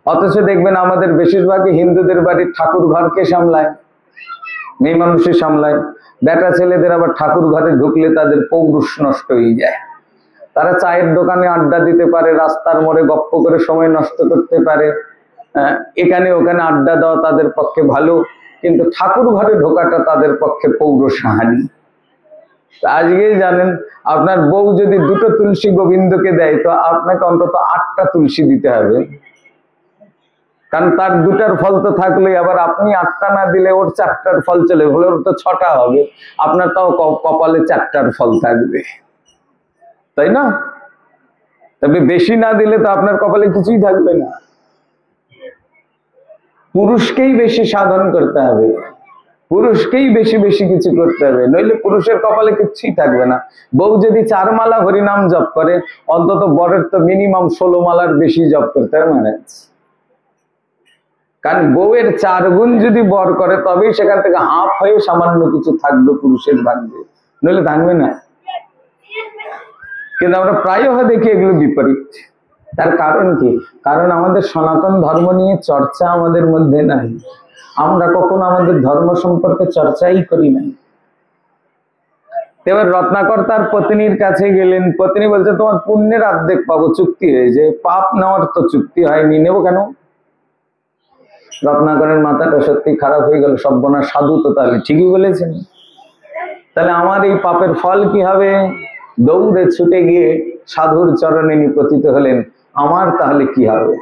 [SPEAKER 1] অথচ দেখবেন আমাদের বেশিরভাগই হিন্দুদের বাড়ির ঠাকুর ঘরকে সামলায়, মেয়ে মানুষই সামলায়, বেটা ছেলেদের আবার ঠাকুর ঘরে ঢুকলে তাদের পৌরুষ নষ্ট হয়ে যায়। তারা চায়ের দোকানে আড্ডা দিতে পারে, রাস্তার মোড়ে গপ্প করে সময় নষ্ট করতে পারে, এখানে ওখানে আড্ডা দেওয়া তাদের পক্ষে ভালো, কিন্তু ঠাকুর ঘরে ঢোকাটা তাদের পক্ষে পৌরসাহানি। আজকেই জানেন, আপনার বউ যদি 2টো তুলসী গোবিন্দকে দেয় তো আপনাকে অন্তত 8টা তুলসী দিতে হবে, কারণ তার 2টার ফল তো থাকলেই, আবার আপনি 8টা না দিলে ওর 4টার ফল চলে, ওর তো 6টা হবে, আপনার তাও কপালে 4টার ফল থাকবে, তাই না? তবে বেশি না দিলে তো আপনার কপালে কিছুই থাকবে না। পুরুষকেই বেশি সাধন করতে হবে, পুরুষকেই বেশি বেশি কিছু করতে হবে, নইলে পুরুষের কপালে কিছুই থাকবে না। বউ যদি 4 মালা হরিনাম জপ করে, অন্তত বরের তো মিনিমাম 16 মালার বেশি জপ করতে হবে মানে। কারণ বউয়ের 4 গুণ যদি বর করে তবেই সেখান থেকে হাফ হয়ে সামান্য কিছু থাকবে পুরুষের ভাগ্যে, নইলে থাকবে না। কিন্তু আমরা প্রায় দেখি এগুলো বিপরীত। তার কারণ কি? কারণ আমাদের সনাতন ধর্ম নিয়ে চর্চা আমাদের মধ্যে নাই। আমরা কখনো আমাদের ধর্ম সম্পর্কে চর্চাই করি নাই। এবার রত্নাকর তার পত্নীর কাছে গেলেন, পত্নী বলছে তোমার পুণ্যের অর্ধেক পাবো, চুক্তি হয়েছে, পাপ নেওয়ার তো চুক্তি হয়নি, নেবো কেন? রত্নাকরের মাথাটা সত্যি খারাপ হয়ে গেল, সর্বনাশ, সাধু তো তাহলে ঠিকই বলেছেন, তাহলে আমার এই পাপের ফল কি হবে? দৌড়ে ছুটে গিয়ে সাধুর চরণে নিপতিত হলেন, আমার তাহলে কি হবে?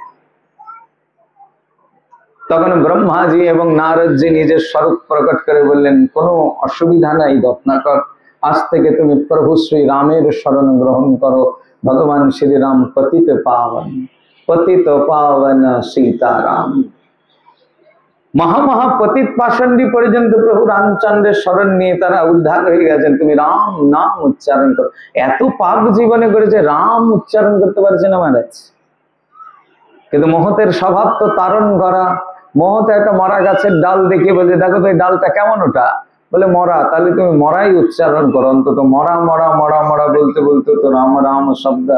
[SPEAKER 1] তখন ব্রহ্মাজি এবং নারদজি নিজের স্বরূপ প্রকট করে বললেন, কোনো অসুবিধা নাই রত্নাকর, আজ থেকে তুমি প্রভু শ্রী রামের শরণ গ্রহণ করো। ভগবান শ্রীরাম পতিত পাবন সীতারাম। মহামহা পতিত পাষণ্ডী পর্যন্ত প্রভু রামচন্দ্রের শরণ নিয়ে তারা উদ্ধার হয়ে গেছেন। তুমি রাম নাম উচ্চারণ করো। এত পাপ জীবনে করেছে, রাম উচ্চারণ করতে পারছে না মহারাজ। কিন্তু মহতের স্বভাব তো তারণ করা। মহৎ একটা মরা গাছের ডাল দেখে বলছে, দেখো তো এই ডালটা কেমন? ওটা বলে মরা, তাহলে তুমি মরাই উচ্চারণ করো। অন্তত মরা মরা মরা মরা বলতে বলতে তো রাম রাম শব্দ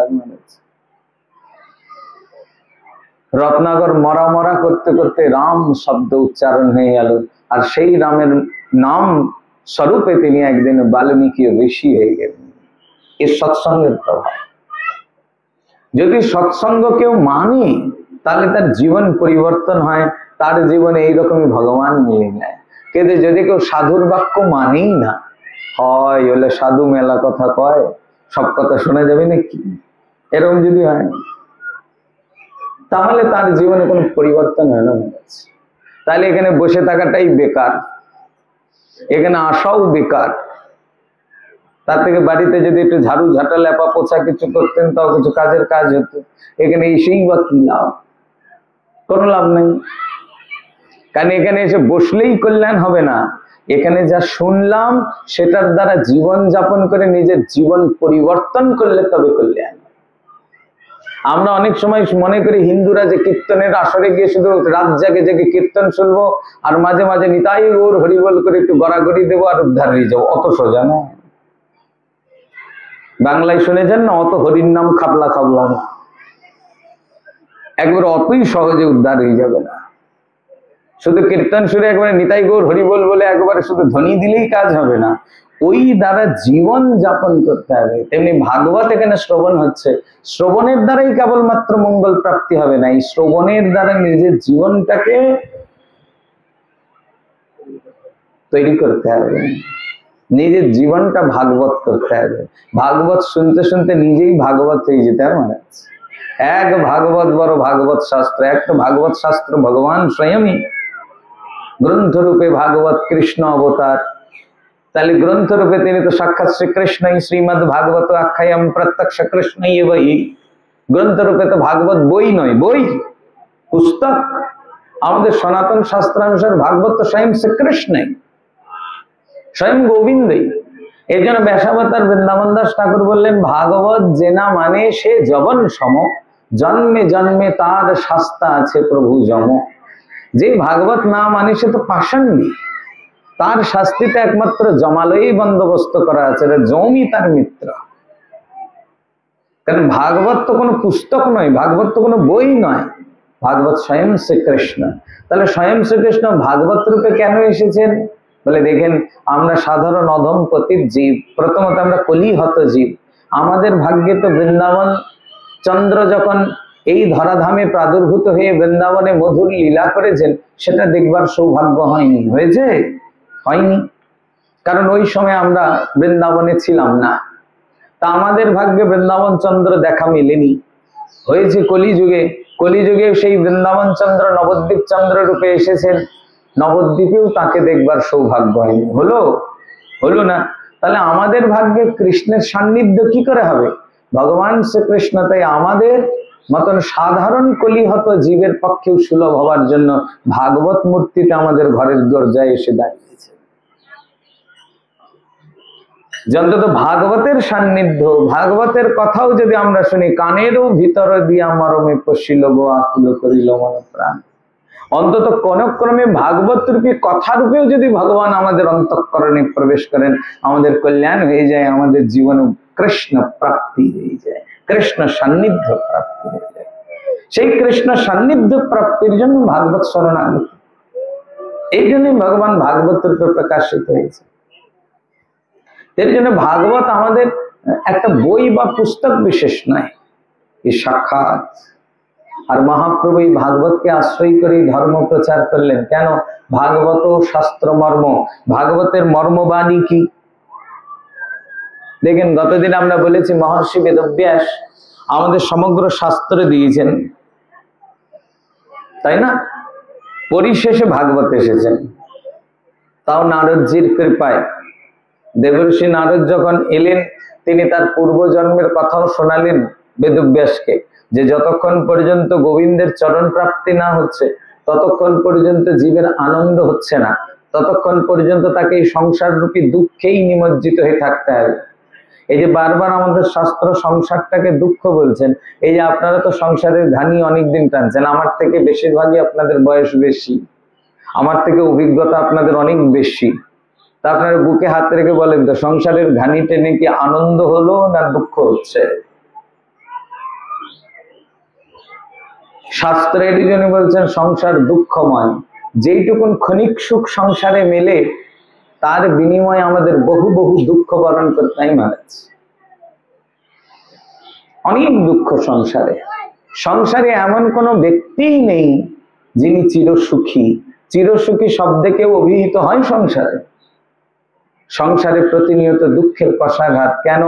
[SPEAKER 1] রত্নাকর মরা মরা করতে করতে রাম শব্দ উচ্চারণ হয়ে গেল। আর সেই রামের নাম স্বরূপে তিনি একদিন বাল্মীকি ঋষি হয়ে গেলেন। এর সৎসঙ্গের প্রভাব। যদি সৎসঙ্গ কেউ মানে তাহলে তার জীবন পরিবর্তন হয়, তার জীবনে এইরকমই ভগবান মিলে যায়। কিন্তু যদি কেউ সাধুর বাক্য মানেই না, হয় হলে সাধু মেলা কথা কয়, সব কথা শোনা যাবে নাকি? এরকম যদি হয় তাহলে তার জীবনে কোনো পরিবর্তন হয় না। তাহলে এখানে বসে থাকাটাই বেকার, এখানে আসাও বেকার। তার থেকে বাড়িতে যদি একটু ঝাড়ু ঝাঁটা লেপা পোছা কিছু করতেন, তাও কিছু কাজের কাজ হতো। এখানে এসেই বা কি লাভ? কোনো লাভ নেই। কারণ এখানে এসে বসলেই কল্যাণ হবে না। এখানে যা শুনলাম সেটার দ্বারা জীবন যাপন করে নিজের জীবন পরিবর্তন করলে তবে কল্যাণ। আমরা অনেক সময় মনে করি হিন্দুরা যে কীর্তনের আসরে গিয়ে শুধু রাত জাগে জেগে কীর্তন শুনবো আর মাঝে মাঝে নিতাই গৌর হরিবল করে একটু গড়াগড়ি দেবো আর উদ্ধার হয়ে যাবো। অত সোজা না। বাংলায় শুনেছেন না, অত হরির নাম খাবলা খাবলা না, একবার অতই সহজে উদ্ধার হয়ে যাবে না। শুধু কীর্তন শুনে একবারে নিতাই গৌর হরিবল বলে একবারে শুধু ধ্বনি দিলেই কাজ হবে না, ওই দ্বারা জীবন যাপন করতে হবে। তেমনি ভাগবত এখানে শ্রবণ হচ্ছে, শ্রবণের দ্বারাই কেবলমাত্র মঙ্গল প্রাপ্তি হবে না, এই শ্রবণের দ্বারা নিজের জীবনটাকে তৈরি করতে হবে, নিজের জীবনটা ভাগবত করতে হবে। ভাগবত শুনতে শুনতে নিজেই ভাগবত হয়ে যেতে হবে। মানে এক ভাগবত বড় ভাগবত শাস্ত্র, এক তো ভাগবত শাস্ত্র ভগবান স্বয়ংই গ্রন্থরূপে ভাগবত কৃষ্ণ অবতার। তাহলে গ্রন্থরূপে তিনি তো সাক্ষাৎ শ্রীকৃষ্ণই, শ্রীমদ ভাগবত আখ্যায়ম প্রত্যক্ষ কৃষ্ণই বই। গ্রন্থরূপে তো ভাগবত বই নয়, বই পুস্তক। আমাদের সনাতন শাস্ত্রানুসার ভাগবত তো স্বয়ং শ্রীকৃষ্ণই, স্বয়ং গোবিন্দই। এই জন্য ব্যাসাবতার বৃন্দাবন দাস ঠাকুর বললেন, ভাগবত যে না মানে সে যবন সম, জন্মে জন্মে তার শাস্তা আছে প্রভু যম। যে ভাগবত না মানে সে তো পাষাণ্ডী, তার শাস্তিটা একমাত্র জমালয়ই বন্দোবস্ত করা আছে, জমই তার মিত্র। কারণ ভাগবত তো কোনো পুস্তক নয়, ভাগবত তো কোনো বই নয়, ভাগবত স্বয়ং শ্রীকৃষ্ণ। তাহলে স্বয়ং শ্রীকৃষ্ণ ভাগবত রূপে কেন এসেছেন? বলে দেখেন, আমরা সাধারণ অধম পতিত জীব, প্রথমত আমরা কলিহত জীব। আমাদের ভাগ্যে তো বৃন্দাবন চন্দ্র যখন এই ধরাধামে প্রাদুর্ভূত হয়ে বৃন্দাবনে মধুর লীলা করেছেন, সেটা দেখবার সৌভাগ্য হয়নি। হয়েছে? হয়নি। কারণ ওই সময় আমরা বৃন্দাবনে ছিলাম না। তা আমাদের ভাগ্যে বৃন্দাবন চন্দ্র দেখা মেলেনি। হয়েছে কলিযুগে, কলিযুগে সেই বৃন্দাবন চন্দ্র নবদ্বীপ চন্দ্র রূপে এসেছেন, নবদ্বীপেও তাকে দেখবার সৌভাগ্য হয়নি। হলো? হলো না। তাহলে আমাদের ভাগ্যে কৃষ্ণের সান্নিধ্য কি করে হবে? ভগবান শ্রীকৃষ্ণ তাই আমাদের মতন সাধারণ কলিহত জীবের পক্ষেও সুলভ হওয়ার জন্য ভাগবত মূর্তিতে আমাদের ঘরের দরজায় এসে দাঁড়িয়েছে। যন্তত ভাগবতের সান্নিধ্য, ভাগবতের কথাও যদি আমরা শুনি, কানেরও ভিতর দিয়া মরমে পশিল গো আকুল করিল মন প্রাণ। অন্তত কোন ক্রমে ভাগবত রূপী কথা রূপেও যদি ভগবান আমাদের অন্তঃকরণে প্রবেশ করেন, আমাদের কল্যাণ হয়ে যায়, আমাদের জীবনে কৃষ্ণ প্রাপ্তি হয়ে যায়, কৃষ্ণ সান্নিধ্য প্রাপ্তি হয়ে যায়। সেই কৃষ্ণ সান্নিধ্য প্রাপ্তির জন্য ভাগবত শরণাগতি, এই জন্যই ভগবান ভাগবত রূপে প্রকাশিত হয়েছে। এর জন্য ভাগবত আমাদের একটা বই বা পুস্তক বিশেষ নয়, এই সাক্ষাৎ। আর মহাপ্রভু এই ভাগবতকে আশ্রয় করে ধর্ম প্রচার করলেন। কেন? ভাগবত শাস্ত্র মর্ম, ভাগবতের মর্মবাণী কি দেখেন। গতদিন আমরা বলেছি মহর্ষি বেদব্যাস আমাদের সমগ্র শাস্ত্র দিয়েছেন, তাই না? পরিশেষে ভাগবত এসেছেন, তাও নারদজির কৃপায়। দেবর্ষি নারদ যখন এলেন, তিনি তার পূর্বজন্মের কথাও শোনালেন বেদব্যাসকে, যে যতক্ষণ পর্যন্ত গোবিন্দের চরণ প্রাপ্তি না হচ্ছে, ততক্ষণ পর্যন্ত জীবের আনন্দ হচ্ছে না, ততক্ষণ পর্যন্ত তাকে এই সংসার রূপী দুঃখেই নিমজ্জিত হয়ে থাকতে হবে। এই যে বারবার আমাদের শাস্ত্র সংসারটাকে দুঃখ বলছেন, এই যে আপনারা তো সংসারের ঘানি অনেকদিন টানছেন, আমার থেকে বেশিরভাগই আপনাদের বয়স বেশি, আমার থেকে অভিজ্ঞতা আপনাদের অনেক বেশি। তা আপনারা বুকে হাত রেখে বলেন তো, সংসারের ঘানি টেনে কি আনন্দ হলো না দুঃখ হচ্ছে? শাস্ত্রে এই জন্য বলছেন সংসার দুঃখময়। যেইটুকুন ক্ষণিক সুখ সংসারে মেলে, তার বিনিময়ে আমাদের বহু বহু দুঃখ বরণ করতে হয় মহারাজ। অনেক দুঃখ সংসারে। সংসারে এমন কোন ব্যক্তিই নেই যিনি চিরসুখী। চিরসুখী শব্দে কেউ অভিহিত হয় সংসারে? সংসারে প্রতিনিয়ত দুঃখের কষাঘাত। কেন?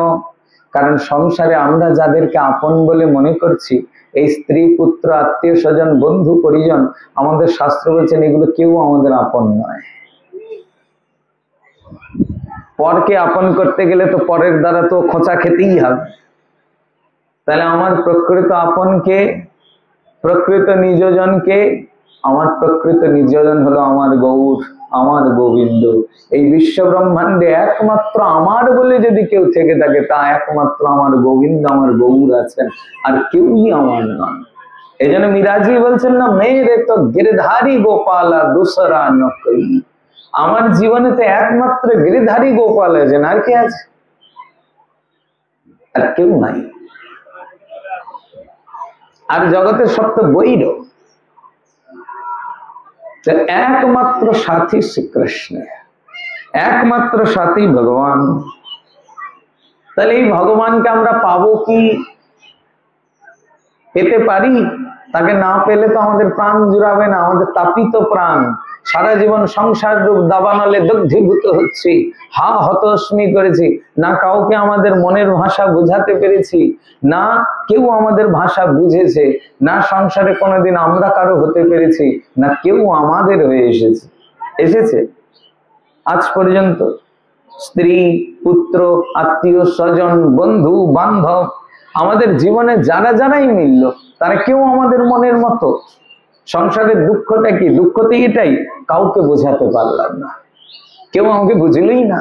[SPEAKER 1] কারণ সংসারে আমরা যাদেরকে আপন বলে মনে করছি, এই স্ত্রী, পুত্র, আত্মীয় স্বজন, বন্ধু, পরিজন, আমাদের শাস্ত্র বলছেন এগুলো কেউ আমাদের আপন নয়। পরকে আপন করতে গেলে তো পরের দ্বারা তো খোঁচা খেতেই হবে। তাহলে আমার প্রকৃত আপনকে, প্রকৃত নিজজনকে? আমার প্রকৃত নিজজন হলো আমার গৌর, আমার গোবিন্দ। এই বিশ্ব ব্রহ্মাণ্ডে একমাত্র আমার বলে যদি কেউ থেকে থাকে, তা একমাত্র আমার গোবিন্দ, আমার গৌর আছেন, আর কেউই আমার নয়। এই জন্য মিরাজি বলছেন না, মেরে তো গিরধারী গোপালা দুসরা নকই। আমার জীবনে তো একমাত্র গিরিধারী গোপাল আছেন, আর কে আছে? আর কেউ নাই। আর জগতের সব তো বৈর, একমাত্র সাথী শ্রীকৃষ্ণ, একমাত্র সাথী ভগবান। তাহলে এই ভগবানকে আমরা পাবো কি? পেতে পারি? তাকে না পেলে তো আমাদের প্রাণ জুড়াবে না, আমাদের তাপিত প্রাণ। সারা জীবন সংসার রূপ দাবানলে দগ্ধীভূত হচ্ছি, হা হতস্মি করেছি, না কাউকে আমাদের মনের ভাষা বুঝাতে পেরেছি, না কেউ আমাদের ভাষা বুঝেছে, না সংসারে কোনোদিন আমরা কারো হতে পেরেছি, না কেউ আমাদের হয়ে এসেছে আজ পর্যন্ত। স্ত্রী, পুত্র, আত্মীয় স্বজন, বন্ধু বান্ধব, আমাদের জীবনে যারা যারাই মিলল, তারা কেউ আমাদের মনের মতো। সংসারের দুঃখটা কি? দুঃখ তো এটাই, কাউকে বোঝাতে পারলাম না, কেউ আমাকে বুঝলেই না।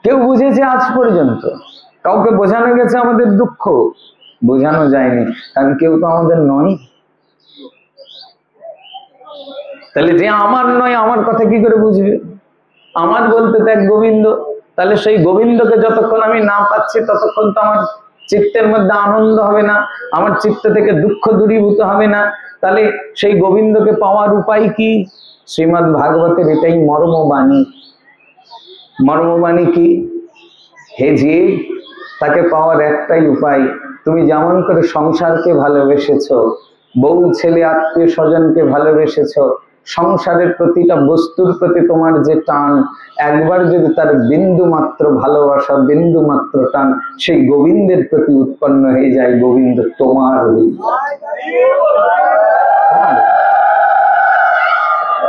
[SPEAKER 1] কেউ বুঝেছে আজ পর্যন্ত? কাউকে বোঝানো গেছে আমাদের দুঃখ? বোঝানো যায়নি, কারণ কেউ তো আমাদের নয়। তাহলে যে আমার নয়, আমার কথা কি করে বুঝবে? আমার বলতে দেখ গোবিন্দ, তাহলে সেই গোবিন্দকে যতক্ষণ আমি না পাচ্ছি, ততক্ষণ তো আমার চিত্তের মধ্যে আনন্দ হবে না, আমার চিত্ত থেকে দুঃখ দূরীভূত হবে না। তাহলে সেই গোবিন্দকে পাওয়ার উপায় কি? শ্রীমদ্ ভাগবতের এটাই মর্মবাণী। মর্মবাণী কি? হে জীব, তাকে পাওয়ার একটাই উপায়। তুমি যেমন করে সংসারকে ভালোবেসেছ, বউ, ছেলে, আত্মীয় স্বজনকে ভালোবেসেছ, সংসারের প্রতিটা বস্তুর প্রতি তোমার যে টান, একবার যদি তার বিন্দু মাত্র ভালোবাসা, বিন্দু মাত্র টান সেই গোবিন্দের প্রতি উৎপন্ন হয়ে যায়, গোবিন্দ তোমার হয়ে যায়।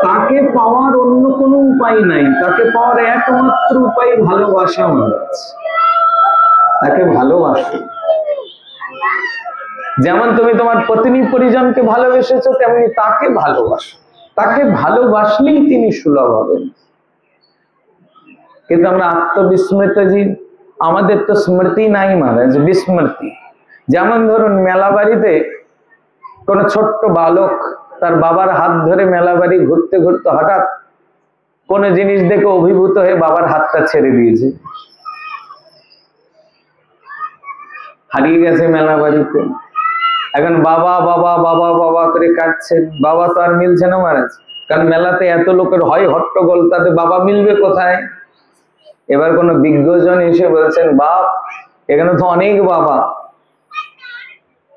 [SPEAKER 1] তাকে পাওয়ার অন্য কোনো উপায় নাই, তাকে পাওয়ার একমাত্র উপায় ভালোবাসা। তাকে ভালোবাসো। যেমন তুমি তোমার পত্নী পরিজনকে ভালোবেসেছো, তেমনি তাকে ভালোবাসো। তাকে ভালোবাসলেই তিনি সুলভ হবেন। কিন্তু আমরা আত্মবিস্মৃত জীব, আমাদের তো স্মৃতি নাই মহারাজ, বিস্মৃতি। যেমন ধরুন মেলা বাড়িতে কোন ছোট্ট বালক তার বাবার হাত ধরে মেলা বাড়ি ঘুরতে ঘুরতে হঠাৎ কোন জিনিস দেখে অভিভূত হয়ে বাবার হাতটা ছেড়ে দিয়েছে, হারিয়ে গেছে মেলা বাড়িতে। এখন বাবা বাবা বাবা বাবা করে কাঁদছেন, বাবা তো আর মিলছে না মহারাজ, কারণ মেলাতে এত লোকের হয় হট্টগোল, তাতে বাবা মিলবে কোথায়? এবার কোন বিজ্ঞজন এসে বলছেন, বাপ এখানে তো অনেক বাবা,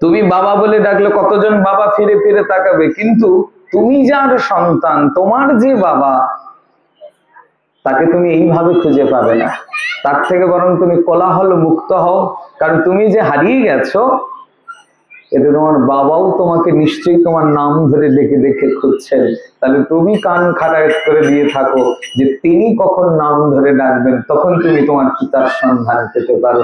[SPEAKER 1] তুমি বাবা বলে ডাকলে কতজন বাবা ফিরে ফিরে তাকাবে, কিন্তু তুমি যার সন্তান, তোমার যে বাবা, তাকে তুমি এইভাবে খুঁজে পাবে না। তার থেকে বরং তুমি কোলাহল মুক্ত হও, কারণ তুমি যে হারিয়ে গেছো, এতে তোমার বাবাও তোমাকে নিশ্চয়ই তোমার নাম ধরে ডেকে ডেকে খুঁজছেন। তাহলে তুমি কান খাড়া করে দিয়ে থাকো যে তিনি কখন নাম ধরে ডাকবেন, তখন তুমি তোমার পিতার সন্ধান পেতে পারো।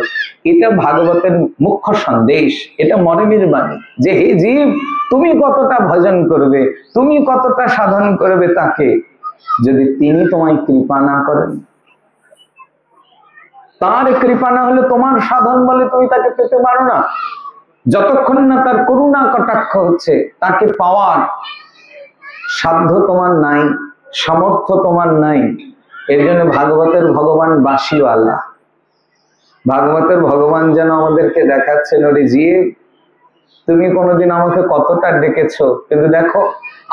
[SPEAKER 1] এটা ভাগবতের মুখ্য সন্দেশ, এটা মরমীর বাণী যে হে জীব, তুমি কতটা ভজন করবে, তুমি কতটা সাধন করবে তাকে, যদি তিনি তোমায় কৃপা না করেন, তার কৃপা না হলে তোমার সাধন বলে তুমি তাকে পেতে পারো না। যতক্ষণ না তার করুণা কটাক্ষ হচ্ছে, তাকে পাওয়ার সাধ্য তোমার নাই, সামর্থ্য তোমার নাই। এর জন্য ভাগবতের ভগবান বাঁশিওয়ালা, ভাগবতের ভগবান যেন আমাদেরকে দেখাচ্ছেন, ওরে জীব তুমি কোনোদিন আমাকে কতটা ডেকেছো, কিন্তু দেখো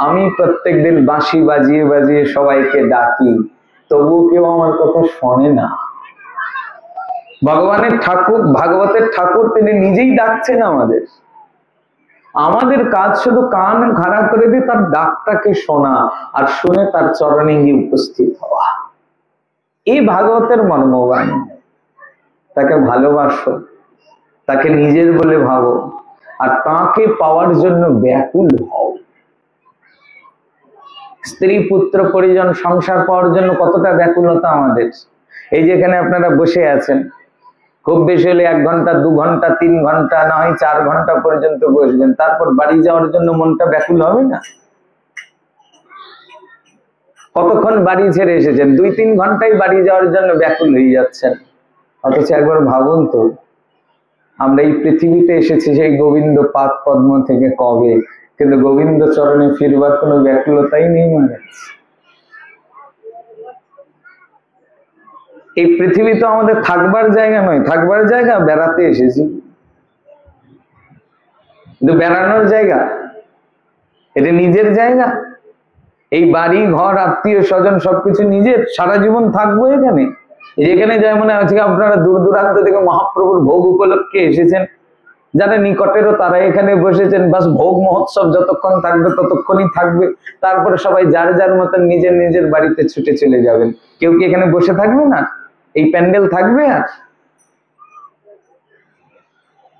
[SPEAKER 1] আমি প্রত্যেকদিন বাঁশি বাজিয়ে বাজিয়ে সবাইকে ডাকি, তবুও কেউ আমার কথা শোনে না। ভগবানের ঠাকুর, ভাগবতের ঠাকুর তিনি নিজেই ডাকছেন আমাদের। আমাদের কাজ শুধু কান খাড়া করে দিয়ে তার ডাকটাকে শোনা, আর শুনে তার চরণে গিয়ে উপস্থিত হওয়া। এই ভাগবতের মর্মবাণী। তাকে ভালোবাসো, তাকে নিজের বলে ভাবো, আর তাকে পাওয়ার জন্য ব্যাকুল হও। স্ত্রী পুত্র পরিজন সংসার পাওয়ার জন্য কতটা ব্যাকুলতা আমাদের। এই যেখানে আপনারা বসে আছেন, খুব বেশি হলে 1 ঘন্টা 2 ঘন্টা 3 ঘন্টা, না হয় 4 ঘন্টা পর্যন্ত বসবেন, তারপর বাড়ি যাওয়ার জন্য মনটা ব্যাকুল হবে না? কতক্ষণ বাড়ি ছেড়ে এসেছেন, 2-3 ঘন্টায় বাড়ি যাওয়ার জন্য ব্যাকুল হয়ে যাচ্ছেন। অথচ একবার ভাবুন তো, আমরা এই পৃথিবীতে এসেছি সেই গোবিন্দ পাদ পদ্ম থেকে কবে, কিন্তু গোবিন্দ চরণে ফিরবার কোনো ব্যাকুলতাই নেই। মানে এই পৃথিবী তো আমাদের থাকবার জায়গা নয়, থাকবার জায়গা বেড়াতে এসেছি, কিন্তু বেড়ানোর জায়গা এটা নিজের জায়গা। এই বাড়ি ঘর আত্মীয় স্বজন সবকিছু নিজের, সারা জীবন থাকবো এখানে। যেখানে যেমন আজকে আপনারা দূর দূরান্ত থেকে মহাপ্রভুর ভোগ উপলক্ষে এসেছেন, যারা নিকটেরও তারা এখানে বসেছেন, বাস ভোগ মহোৎসব যতক্ষণ থাকবে ততক্ষণই থাকবে, তারপরে সবাই যার যার মতন নিজের নিজের বাড়িতে ছুটে চলে যাবেন। কেউ কি এখানে বসে থাকবে না? এই প্যান্ডেল থাকবে? আর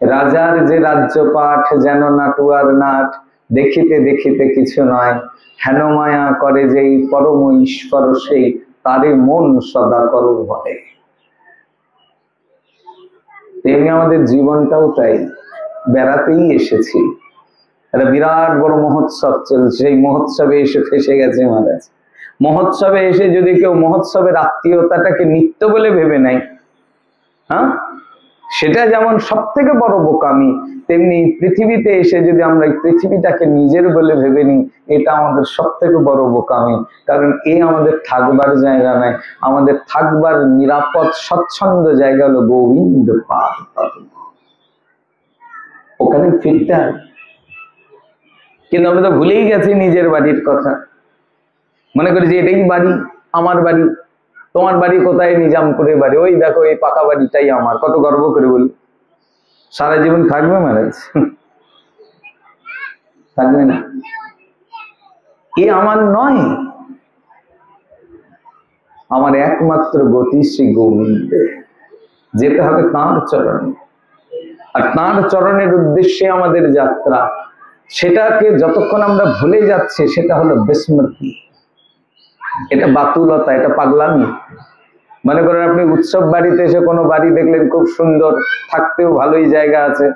[SPEAKER 1] রাজার যে রাজ্য পাঠ যেন নাটুয়ার নাট, দেখিতে দেখিতে কিছু নয়, হেন মায়া করে যেই পরম ঈশ্বর সেই, তারে মন সদা করো ভয়। তেমনি আমাদের জীবনটাও তাই, বেড়াতেই এসেছি। একটা বিরাট বড় মহোৎসব চলছে, সেই মহোৎসবে এসে ফেসে গেছে মহারাজ। মহোৎসবে এসে যদি কেউ মহোৎসবের আত্মীয়তাটাকে নিত্য বলে ভেবে নেয়, হ্যাঁ, সেটা যেমন সব থেকে বড় বোকামি, তেমনি পৃথিবীতে এসে যদি আমরা এই পৃথিবীটাকে নিজের বলে ভেবে নিই, এটা আমাদের সব থেকে বড় বোকামি। কারণ এ আমাদের থাকবার জায়গা নয়, আমাদের থাকবার নিরাপদ স্বচ্ছন্দ জায়গা হলো গোবিন্দ পাদ পদ্ম, ওখানে ফিরতে হয়। কিন্তু আমরা তো ভুলেই গেছি নিজের বাড়ির কথা, মনে করি যে এটাই বাড়ি, আমার বাড়ি। তোমার বাড়ি কোথায়? নিজামপুরের বাড়ি, ওই দেখো এই পাকা বাড়িটাই আমার, কত গর্ব করে বলি। সারা জীবন থাকবে মহারাজ? থাকবে না। এ আমার নয়, আমার একমাত্র গতি শ্রী গোবিন্দে, যেতে হবে তাঁর চরণে, আর তাঁর চরণের উদ্দেশ্যে আমাদের যাত্রা। সেটাকে যতক্ষণ আমরা ভুলে যাচ্ছি, সেটা হলো বিস্মৃতি, এটা বাতুলতা, এটা পাগলামি। মনে করেন আপনি উৎসব বাড়িতে এসে কোনো বাড়ি দেখলেন খুব সুন্দর, থাকতেও ভালোই জায়গা আছে,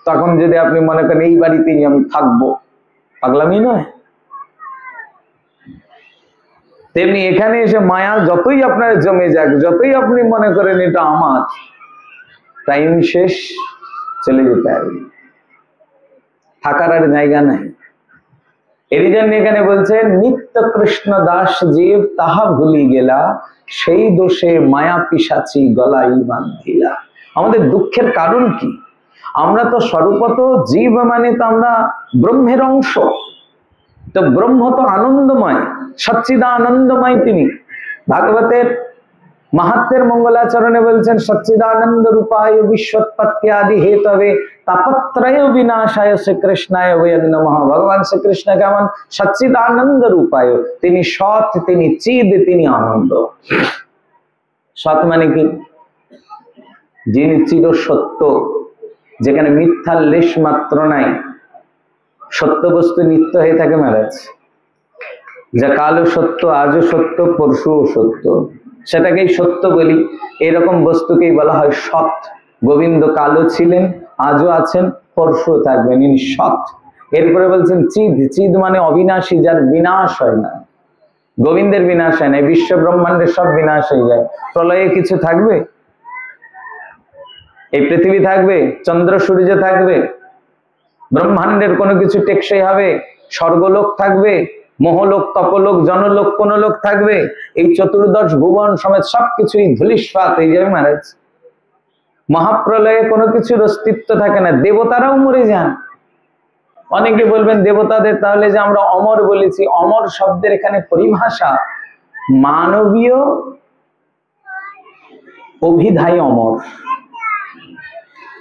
[SPEAKER 1] তখন যদি আপনি মনে করেন এই বাড়িতেই আমি থাকবো, পাগলামি নয়? তেমনি এখানে এসে মায়া যতই আপনার জমে যাক, যতই আপনি মনে করেন এটা আমার, টাইম শেষ, চলে যেতে হবে, থাকার আর জায়গা নাই। এর জন্য এখানে বলছেন নিত্য কৃষ্ণ দাস জীব তাহা ভুলি গেলা, সেই দোষে মায়া পিশাচি গলাই বান্ধিলা। আমাদের দুঃখের কারণ কি? আমরা তো স্বরূপত জীব, মানে তো আমরা ব্রহ্মের অংশ। তো ব্রহ্ম তো আনন্দময়, সচ্চিদানন্দময়। তিনি ভাগবতের মাহাত্ম্যের মঙ্গলাচরণে বলছেন সচ্চিদানন্দ রূপায় বিশ্বৎপত্ত্যাদি হেতবে তাপত্রয় বিনাশায় শ্রীকৃষ্ণায় বৈ নমঃ। ভগবান শ্রীকৃষ্ণ কেমন? সচ্চিদানন্দ রূপায়, তিনি সৎ, তিনি চিদ, তিনি আনন্দ। সৎ মানে কি? যিনি চির সত্য, যেখানে মিথ্যার লেশ মাত্র নাই। সত্য বস্তু নিত্য হয়ে থাকে মহারাজ, যা কালও সত্য, আজও সত্য, পরশুও সত্য, সেটাকেই সত্য বলি। এরকম বস্তুকেই বলা হয় সৎ। গোবিন্দ কালও ছিলেন, আজও আছেন, পরশুও থাকবেন, ইনি সৎ। এরপরে বলছেন চিদ। চিদ মানে অবিনাশী, যার বিনাশ হয় না। গোবিন্দের বিনাশ হয় না, বিশ্ব ব্রহ্মাণ্ডের সব বিনাশ হয়ে যায়। প্রলয়ে কিছু থাকবে? এই পৃথিবী থাকবে? চন্দ্র সূর্য থাকবে? ব্রহ্মাণ্ডের কোনো কিছু টেকসই হবে? স্বর্গলোক থাকবে? মোহলোক, তপলোক, জনলোক, কোন লোক থাকবে? এই চতুর্দশ ভুবন সমেত সবকিছুই ধূলিসাৎ হয়ে যাবে মহারাজ। মহাপ্রলয়ে কোনো কিছুর অস্তিত্ব থাকে না, দেবতারাও মরে যান। অনেকে বলবেন দেবতাদের তাহলে যে আমরা অমর বলেছি, অমর শব্দের এখানে পরিভাষা মানবীয় অভিধায় অমর,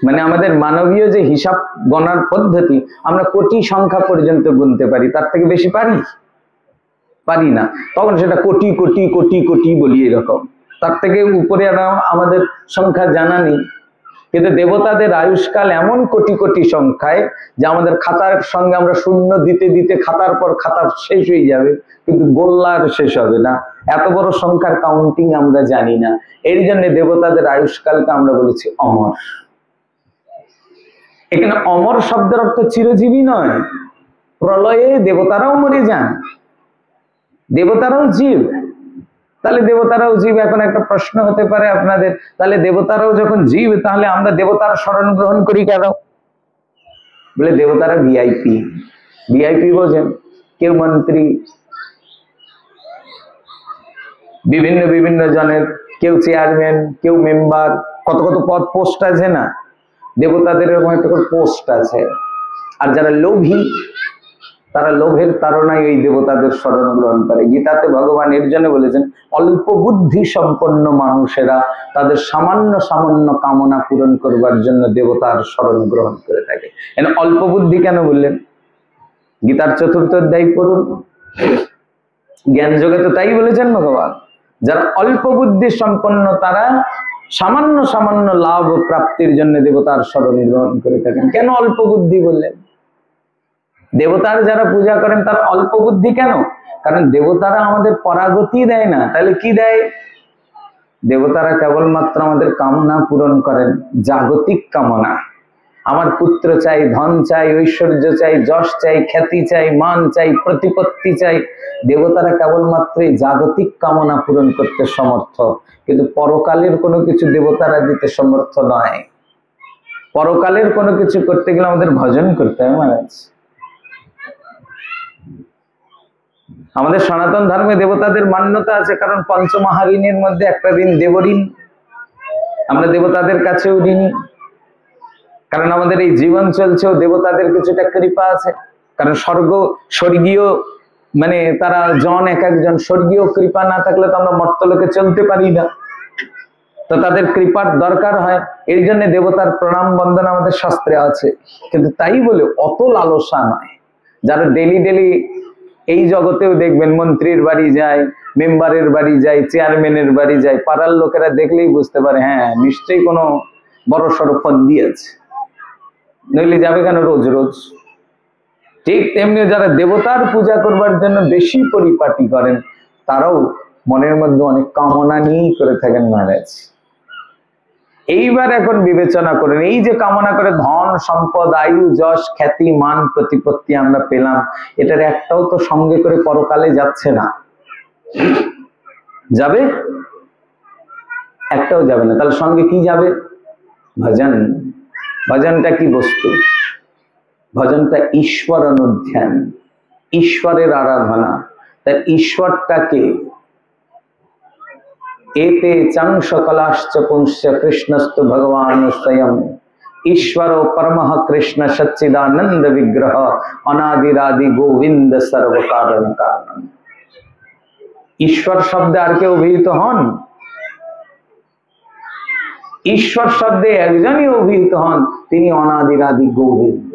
[SPEAKER 1] মানে আমাদের মানবীয় যে হিসাব গণার পদ্ধতি, আমরা কোটি সংখ্যা পর্যন্ত গুনতে পারি, তার থেকে বেশি পারি না। তখন সেটা কোটি কোটি কোটি কোটি বলি, এরকম। তার থেকে উপরে আমাদের সংখ্যা জানা নেই। কিন্তু দেবতাদের আয়ুষ্কাল এমন কোটি কোটি সংখ্যায় যে আমাদের খাতার সঙ্গে আমরা শূন্য দিতে দিতে খাতার পর খাতা শেষ হয়ে যাবে, কিন্তু গোল্লার শেষ হবে না। এত বড় সংখ্যার কাউন্টিং আমরা জানি না। এর জন্য দেবতাদের আয়ুষ্কালকে আমরা বলেছি অমর। এখানে অমর শব্দের অর্থ চিরজীবী নয়। প্রলয়ে দেবতারাও মরে যান, দেবতারাও জীব। তাহলে দেবতারাও জীব। এখন একটা প্রশ্ন হতে পারে আপনাদের, তাহলে দেবতারাও যখন জীব, তাহলে আমরা দেবতার শরণ গ্রহণ করি কেন? বলে দেবতারা ভিআইপি। ভিআইপি বোঝেন? কেউ মন্ত্রী, বিভিন্ন বিভিন্ন জনের, কেউ চেয়ারম্যান, কেউ মেম্বার, কত কত পদ পোস্ট আছে না? দেবতাদের এরকম একটা করে পোস্ট আছে। আর যারা লোভী, তারা লোভের তাড়নায় এই দেবতাদের শরণ গ্রহণ করে। গীতাতে ভগবান এর জন্য বলেছেন অল্প বুদ্ধি সম্পন্ন মানুষেরা তাদের সামান্য সামান্য কামনা পূরণ করবার জন্য দেবতার শরণ গ্রহণ করে থাকে। অল্প বুদ্ধি কেন বললেন? গীতার 4র্থ অধ্যায় পড়ুন, জ্ঞান যোগে তো তাই বলেছেন ভগবান। যারা অল্প বুদ্ধি সম্পন্ন, তারা সামান্য সামান্য লাভ প্রাপ্তির জন্য দেবতার শরণ গ্রহণ করে থাকেন। কেন অল্প বুদ্ধি বললেন? দেবতার যারা পূজা করেন তারা অল্প বুদ্ধি কেন? কারণ দেবতারা আমাদের পরাগতি দেয় না। তাহলে কি দেয়? দেবতারা কেবলমাত্র আমাদের কামনা পূরণ করেন, জাগতিক কামনা। আমার পুত্র চাই, ধন চাই, ঐশ্বর্য চাই, যশ চাই, খ্যাতি চাই, মান চাই, প্রতিপত্তি চাই। দেবতারা কেবলমাত্র জাগতিক কামনা পূরণ করতে সমর্থ, কিন্তু পরকালের কোনো কিছু দেবতারা দিতে সমর্থ নয়। পরকালের কোনো কিছু করতে গেলে আমাদের ভজন করতে হয় মহারাজ। আমাদের সনাতন ধর্মে দেবতাদের মান্যতা আছে, কারণ পঞ্চমহাঋণের মধ্যে একটা ঋণ দেবঋণ। আমরা দেবতাদের কাছেও ঋণী, কারণ আমাদের এই জীবন চলছেও দেবতাদের কিছুটা কৃপা আছে। কারণ স্বর্গীয় মানে তারা জন এক একজন, স্বর্গীয় কৃপা না থাকলে তো আমরা মর্তলোকে চলতে পারি না, তো তাদের কৃপার দরকার হয়। এই জন্য দেবতার প্রণাম বন্দনা আমাদের শাস্ত্রে আছে। কিন্তু তাই বলে অত লালসা নয়। যারা ডেলি ডেলি এই জগতেও দেখবেন মন্ত্রীর বাড়ি যায়, মেম্বারের বাড়ি যায়, চেয়ারম্যানের বাড়ি যায়, পাড়ার লোকেরা দেখলেই বুঝতে পারে হ্যাঁ নিশ্চয়ই কোনো বড় সড়ো ফন্দি আছে, নইলে যাবে কেন রোজ রোজ। ঠিক তেমনি যারা দেবতার পূজা করবার জন্য বেশি পরিপাটি করেন, তারাও মনের মধ্যে অনেক কামনা নিয়েই করে থাকেন মহারাজ। এইবার এখন বিবেচনা করেন, এই যে কামনা করে ধন সম্পদ আয়ু যশ খ্যাতি মান প্রতিপত্তি আমরা পেলাম, এটার একটাও তো সঙ্গে করে পরকালে যাচ্ছে না। যাবে? একটাও যাবে না। তাহলে সঙ্গে কি যাবে? ভজন। ভজনটা কি বস্তু? ভজনটা ঈশ্বর অনুধ্যান, ঈশ্বরের আরাধনা। তাই ঈশ্বরটাকে এতে চাং সকলাশ্চ পুংশ্চ কৃষ্ণস্তু ভগবান স্বয়ং ঈশ্বর পরমঃ কৃষ্ণ সচ্চিদানন্দ বিগ্রহ অনাদিরাদি গোবিন্দ সর্বকারণ কারণ। ঈশ্বর শব্দে আর কেউ অভিহিত হন? ঈশ্বর শব্দে একজনই অভিহিত হন, তিনি অনাদিরাদি গোবিন্দ।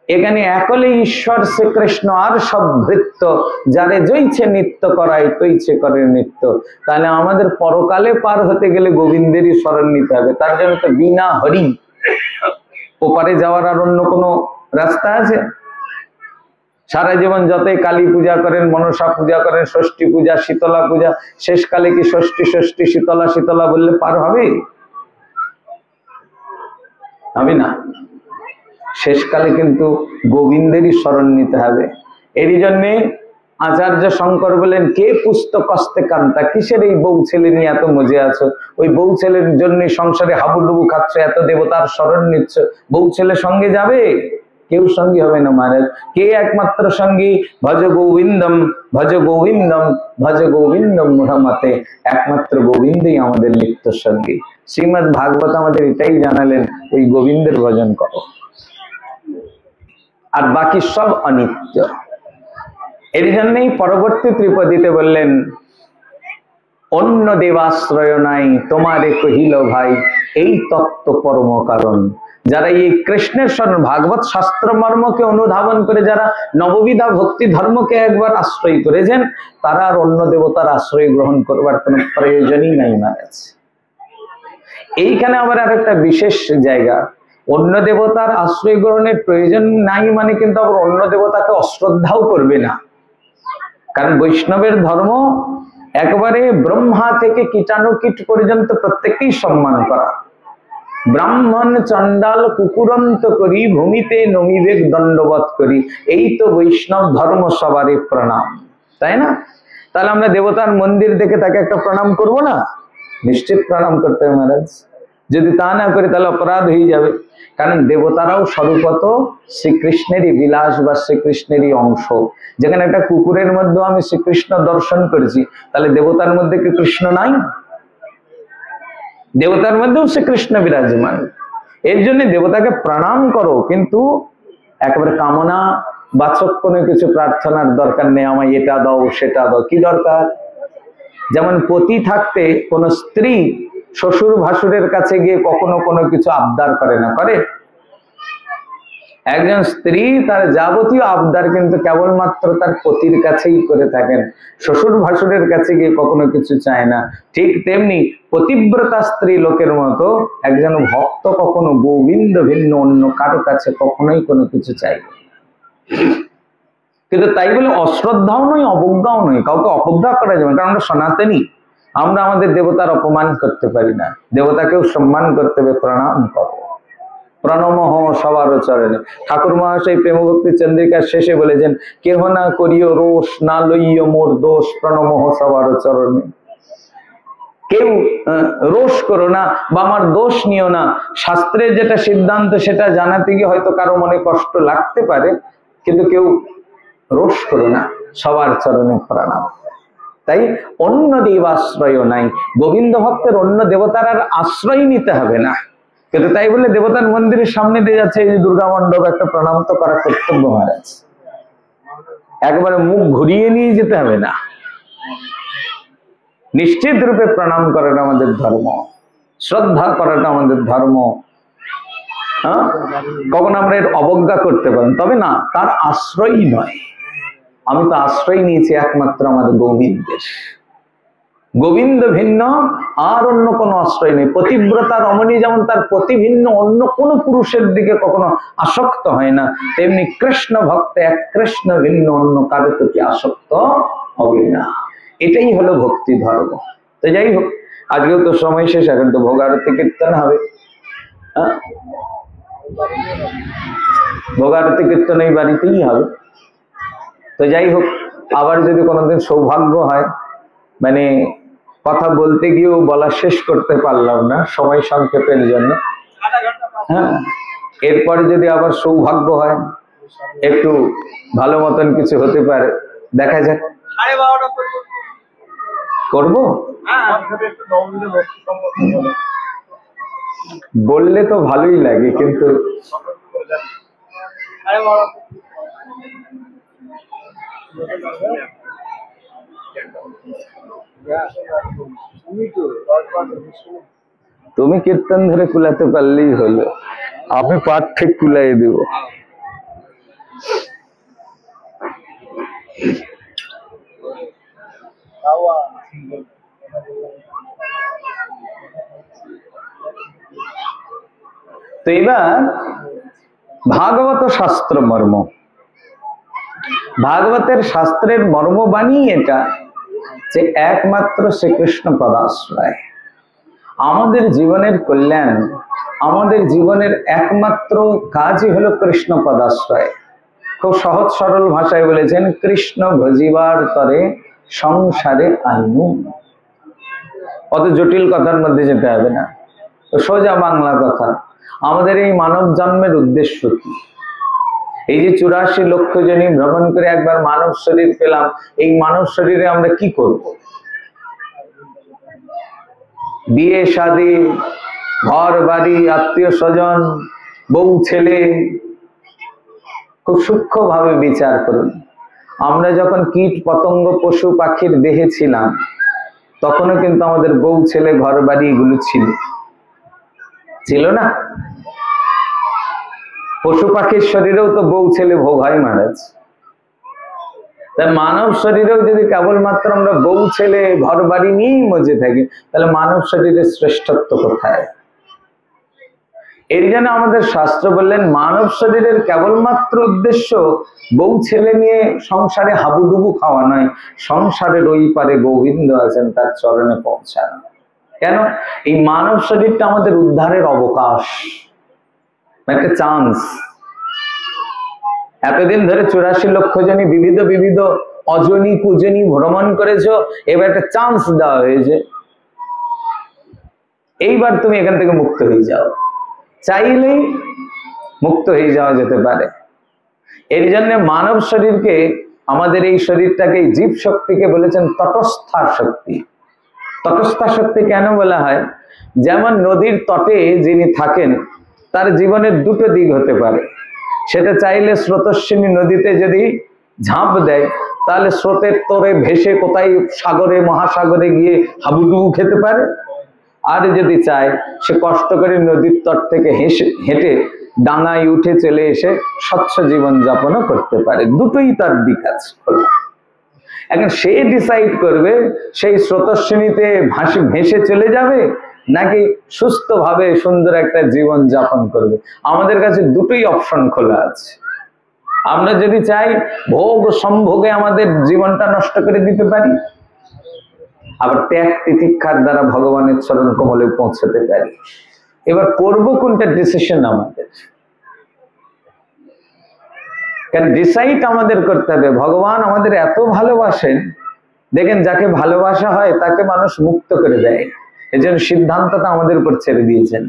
[SPEAKER 1] এখানে একলে ঈশ্বর শ্রীকৃষ্ণ আর সব ভৃত্য, যারে জইছে নিত্য করায় তৈছে করে নিত্য। তাহলে আমাদের পরকালে পার হতে গেলে গোবিন্দেরই স্মরণ নিতে হবে। তার জন্য তো বিনা হরি ওপারে যাওয়ার আর অন্য কোনো রাস্তা আছে? সারা জীবন যতই কালী পূজা করেন, মনসা পূজা করেন, ষষ্ঠী পূজা, শীতলা পূজা, শেষকালে কি ষষ্ঠী ষষ্ঠী শীতলা শীতলা বললে পার হবে? হবে না। শেষকালে কিন্তু গোবিন্দেরই স্মরণ নিতে হবে। এরই জন্যে আচার্য শঙ্কর বলেন, কে পুস্তকস্তে কান্তা, কিসের এই বউ ছেলে নিয়ে এত মজে আছো? ওই বউ ছেলের জন্য সংসারে হাবুডুবু খাচ্ছ, এত দেবতার স্মরণ নিচ্ছ, বউ ছেলে সঙ্গে যাবে? কেউ সঙ্গী হবে না মহারাজ। কে একমাত্র সঙ্গী? ভজ গোবিন্দম ভজ গোবিন্দম ভজ গোবিন্দম মুহাম্মতে। একমাত্র গোবিন্দই আমাদের নিত্য সঙ্গী। শ্রীমদ্ ভাগবত আমাদের এটাই জানালেন, ওই গোবিন্দের ভজন করো, আর বাকি সব অনিত্য। এর জন্যই পরবর্তী ত্রিপদীতে বললেন, অন্য দেবাশ্রয় নাই তোমারে কহিল ভাই, এই তত্ত্ব পরম কারণ। যারা এই কৃষ্ণের স্মরণ ভাগবত শাস্ত্র মর্মকে অনুধাবন করে যারা নববিধা ভক্তি ধর্মকে একবার আশ্রয় করেছেন, তারা আর অন্য দেবতার আশ্রয় গ্রহণ করবার কোনো প্রয়োজনই নাই মহারাজ। এইখানে আবার আরেকটা বিশেষ জায়গা, অন্য দেবতার আশ্রয় গ্রহণের প্রয়োজন নাই মানে কিন্তু আবার অন্য দেবতাকে অশ্রদ্ধাও করবে না। কারণ বৈষ্ণবের ধর্ম একবারে ব্রহ্মা থেকে কীটাণুকীট পর্যন্ত প্রত্যেককেই সম্মান করা। ব্রাহ্মণ চণ্ডাল কুকুরন্ত করি, ভূমিতে নমিবেগ দণ্ডবত করি। এই তো বৈষ্ণব ধর্ম, সবারই প্রণাম, তাই না? তাহলে আমরা দেবতার মন্দির দেখে তাকে একটা প্রণাম করব না? নিশ্চিত প্রণাম করতে হবে মহারাজ। যদি তা না করি তাহলে অপরাধ হয়ে যাবে। কারণ দেবতারাও স্বরূপত শ্রীকৃষ্ণেরই বিলাস বা শ্রীকৃষ্ণেরই অংশ। যেখানে একটা কুকুরের মধ্যে আমি শ্রীকৃষ্ণ দর্শন করেছি, তাহলে দেবতার মধ্যে কি কৃষ্ণ নাই? দেবতার মধ্যেও শ্রীকৃষ্ণ বিরাজমান। এর জন্য দেবতাকে প্রণাম করো, কিন্তু একেবারে কামনা বাচক কোনো কিছু প্রার্থনার দরকার নেই, আমায় এটা দাও সেটা দাও। কি দরকার? যেমন পতি থাকতে কোন স্ত্রী শ্বশুর ভাসুরের কাছে গিয়ে কখনো কোনো কিছু আবদার করে না, করে? একজন স্ত্রী তার যাবতীয় আবদার কিন্তু কেবলমাত্র তার পতির কাছেই করে থাকেন, শ্বশুর ভাসুরের কাছে গিয়ে কখনো কিছু চায় না। ঠিক তেমনি পতিব্রতা স্ত্রী লোকের মতো একজন ভক্ত কখনো গোবিন্দ ভিন্ন অন্য কারো কাছে কখনোই কোনো কিছু চাইবে না। কিন্তু তাই বলে অশ্রদ্ধাও নয়, অবজ্ঞাও নয়। কাউকে অবজ্ঞা করা যাবে না, কারণ আমরা সনাতনী, আমরা আমাদের দেবতার অপমান করতে পারি না। দেবতাকেও সম্মান করতে হবে, প্রণাম করো। প্রণমঃ সবার চরণে। ঠাকুর মহাশয় প্রেমভক্তি চন্দ্রিকার শেষে বলেছেন, কেহ না করিও রোষ, না লইও মোর দোষ, প্রণমঃ সবার চরণে। কেউ রোষ করো না বা আমার দোষ নিও না। শাস্ত্রের যেটা সিদ্ধান্ত সেটা জানাতে গিয়ে হয়তো কারো মনে কষ্ট লাগতে পারে, কিন্তু কেউ রোষ করো না, সবার চরণে প্রণাম। তাই অন্য দেবাশ্রয় নাই। গোবিন্দ ভক্তের অন্য দেবতার আর আশ্রয় নিতে হবে না। কিন্তু তাই বলে দেবতার মন্দিরের সামনে দিয়ে যাচ্ছে এই যে দুর্গা মণ্ডপ, একটা প্রণাম তো করা কর্তব্য মহারাজ। একবারে মুখ ঘুরিয়ে নিয়ে যেতে হবে না, নিশ্চিত রূপে প্রণাম করাটা আমাদের ধর্ম, শ্রদ্ধা করাটা আমাদের ধর্ম। কখন আমরা এর অবজ্ঞা করতে পারেন, তবে না, তার আশ্রয়ই নয়। আমি তো আশ্রয় নিয়েছি একমাত্র আমাদের গোবিন্দের। গোবিন্দ ভিন্ন আর অন্য কোনো আশ্রয় নেই। পতিব্রতা রমণী যেমন তার পতি ভিন্ন অন্য কোনো পুরুষের দিকে কখনো আসক্ত হয় না, তেমনি কৃষ্ণ ভক্ত এক কৃষ্ণ ভিন্ন অন্য কারো প্রতি আসক্ত হবে না। এটাই হলো ভক্তি ধর্ম। তো যাই হোক, আজকেও তো সময় শেষ, এখন তো ভোগ আরতি কীর্তন হবে। ভোগ আরতি কীর্তন এই বাড়িতেই হবে। তো যাই হোক, আবার যদি কোনোদিন সৌভাগ্য হয়, মানে কথা বলতে গিয়েও বলা শেষ করতে পারলাম না সময় সংক্ষেপের জন্য, হ্যাঁ, এরপরে যদি আবার সৌভাগ্য হয়, একটু ভালো মতন কিছু হতে পারে, দেখা যাক। করবো বললে তো ভালোই লাগে, কিন্তু তুমি কীর্তন ধরে কুলাতে পারলেই হলো, আমি পাঠ ঠিক কুলাই দেব। তো এবার ভাগবত শাস্ত্র মর্ম, ভাগবতের শাস্ত্রের মর্মবাণী এটা যে একমাত্র শ্রীকৃষ্ণ পদাশ্রয়। আমাদের জীবনের কল্যাণ, আমাদের জীবনের একমাত্র কাজই হলো কৃষ্ণ পদাশ্রয়। খুব সহজ সরল ভাষায় বলেছেন, কৃষ্ণ ভজিবার তরে সংসারে আইনু। অত জটিল কথার মধ্যে যেতে হবে না, তো সোজা বাংলা কথা। আমাদের এই মানব জন্মের উদ্দেশ্য কি? এই যে 84 লক্ষ জনী ভ্রমণ করে একবার মানব শরীর পেলাম, এই মানব শরীরে আমরা কি করব? বিয়ে শাদী, ঘর বাড়ি, আত্মীয় স্বজন, বউ ছেলে, খুব সূক্ষ্ম ভাবে বিচার করুন। আমরা যখন কীট পতঙ্গ পশু পাখির দেহে ছিলাম, তখনও কিন্তু আমাদের বউ ছেলে ঘর বাড়ি এগুলো ছিল না? পশু পাখির শরীরেও তো বউ ছেলে ভোগ হয় মহারাজ। তাই মানব শরীরেও যদি কেবলমাত্র আমরা বউ ছেলে ঘর বাড়ি নিয়েই মজে থাকি, তাহলে মানব শরীরের শ্রেষ্ঠত্ব কোথায়? এর জন্য আমাদের শাস্ত্র বললেন, মানব শরীরের কেবলমাত্র উদ্দেশ্য বউ ছেলে নিয়ে সংসারে হাবুডুবু খাওয়া নয়, সংসারের ওই পারে গোবিন্দ আছেন, তার চরণে পৌঁছানো। কেন? এই মানব শরীরটা আমাদের উদ্ধারের অবকাশ, একটা চান্স। এতদিন ধরে 84 লক্ষ জনই বিবিধ বিবিধ অজনী কুজনী ভ্রমণ করেছো, এবার একটা চান্স দেওয়া হয়েছে, এইবার তুমি এখান থেকে মুক্ত হয়ে যাও। চাইলেই মুক্ত হয়ে যাওয়া যেতে পারে। এর জন্য মানব শরীরকে, আমাদের এই শরীরটাকে, জীব শক্তিকে বলেছেন তটস্থা শক্তি। তটস্থা শক্তি কেন বলা হয়? যেমন নদীর তটে যিনি থাকেন, তার জীবনের দুটো দিক হতে পারে। সেটা চাইলে স্রোতস্বিনী নদীতে যদি ঝাঁপ দেয়, তাহলে স্রোতের তোরে ভেসে কোথায় সাগরে মহাসাগরে গিয়ে হাবুডুবু খেতে পারে। আর যদি চায়, সে কষ্ট করে নদীর তট থেকে হেঁটে ডাঙায় উঠে চলে এসে স্বচ্ছ জীবন যাপনও করতে পারে। দুটোই তার দিক আছে খোলা। এখন সে ডিসাইড করবে সেই স্রোতস্বিনীতে ভেসে চলে যাবে, নাকি সুস্থভাবে সুন্দর একটা জীবন যাপন করবে। আমাদের কাছে দুটোই অপশন খোলা আছে। আমরা যদি চাই, ভোগ সম্ভোগে আমাদের জীবনটা নষ্ট করে দিতে পারি, আবার ত্যাগ তিতিক্ষার দ্বারা ভগবানের চরণ কমলে পৌঁছাতে পারি। এবার করবো কোনটা, ডিসিশন আমাদের। কারণ ডিসাইড আমাদের করতে হবে। ভগবান আমাদের এত ভালোবাসেন, দেখেন যাকে ভালোবাসা হয় তাকে মানুষ মুক্ত করে দেয়। এই জন্য সিদ্ধান্তটা আমাদের উপর ছেড়ে দিয়েছেন।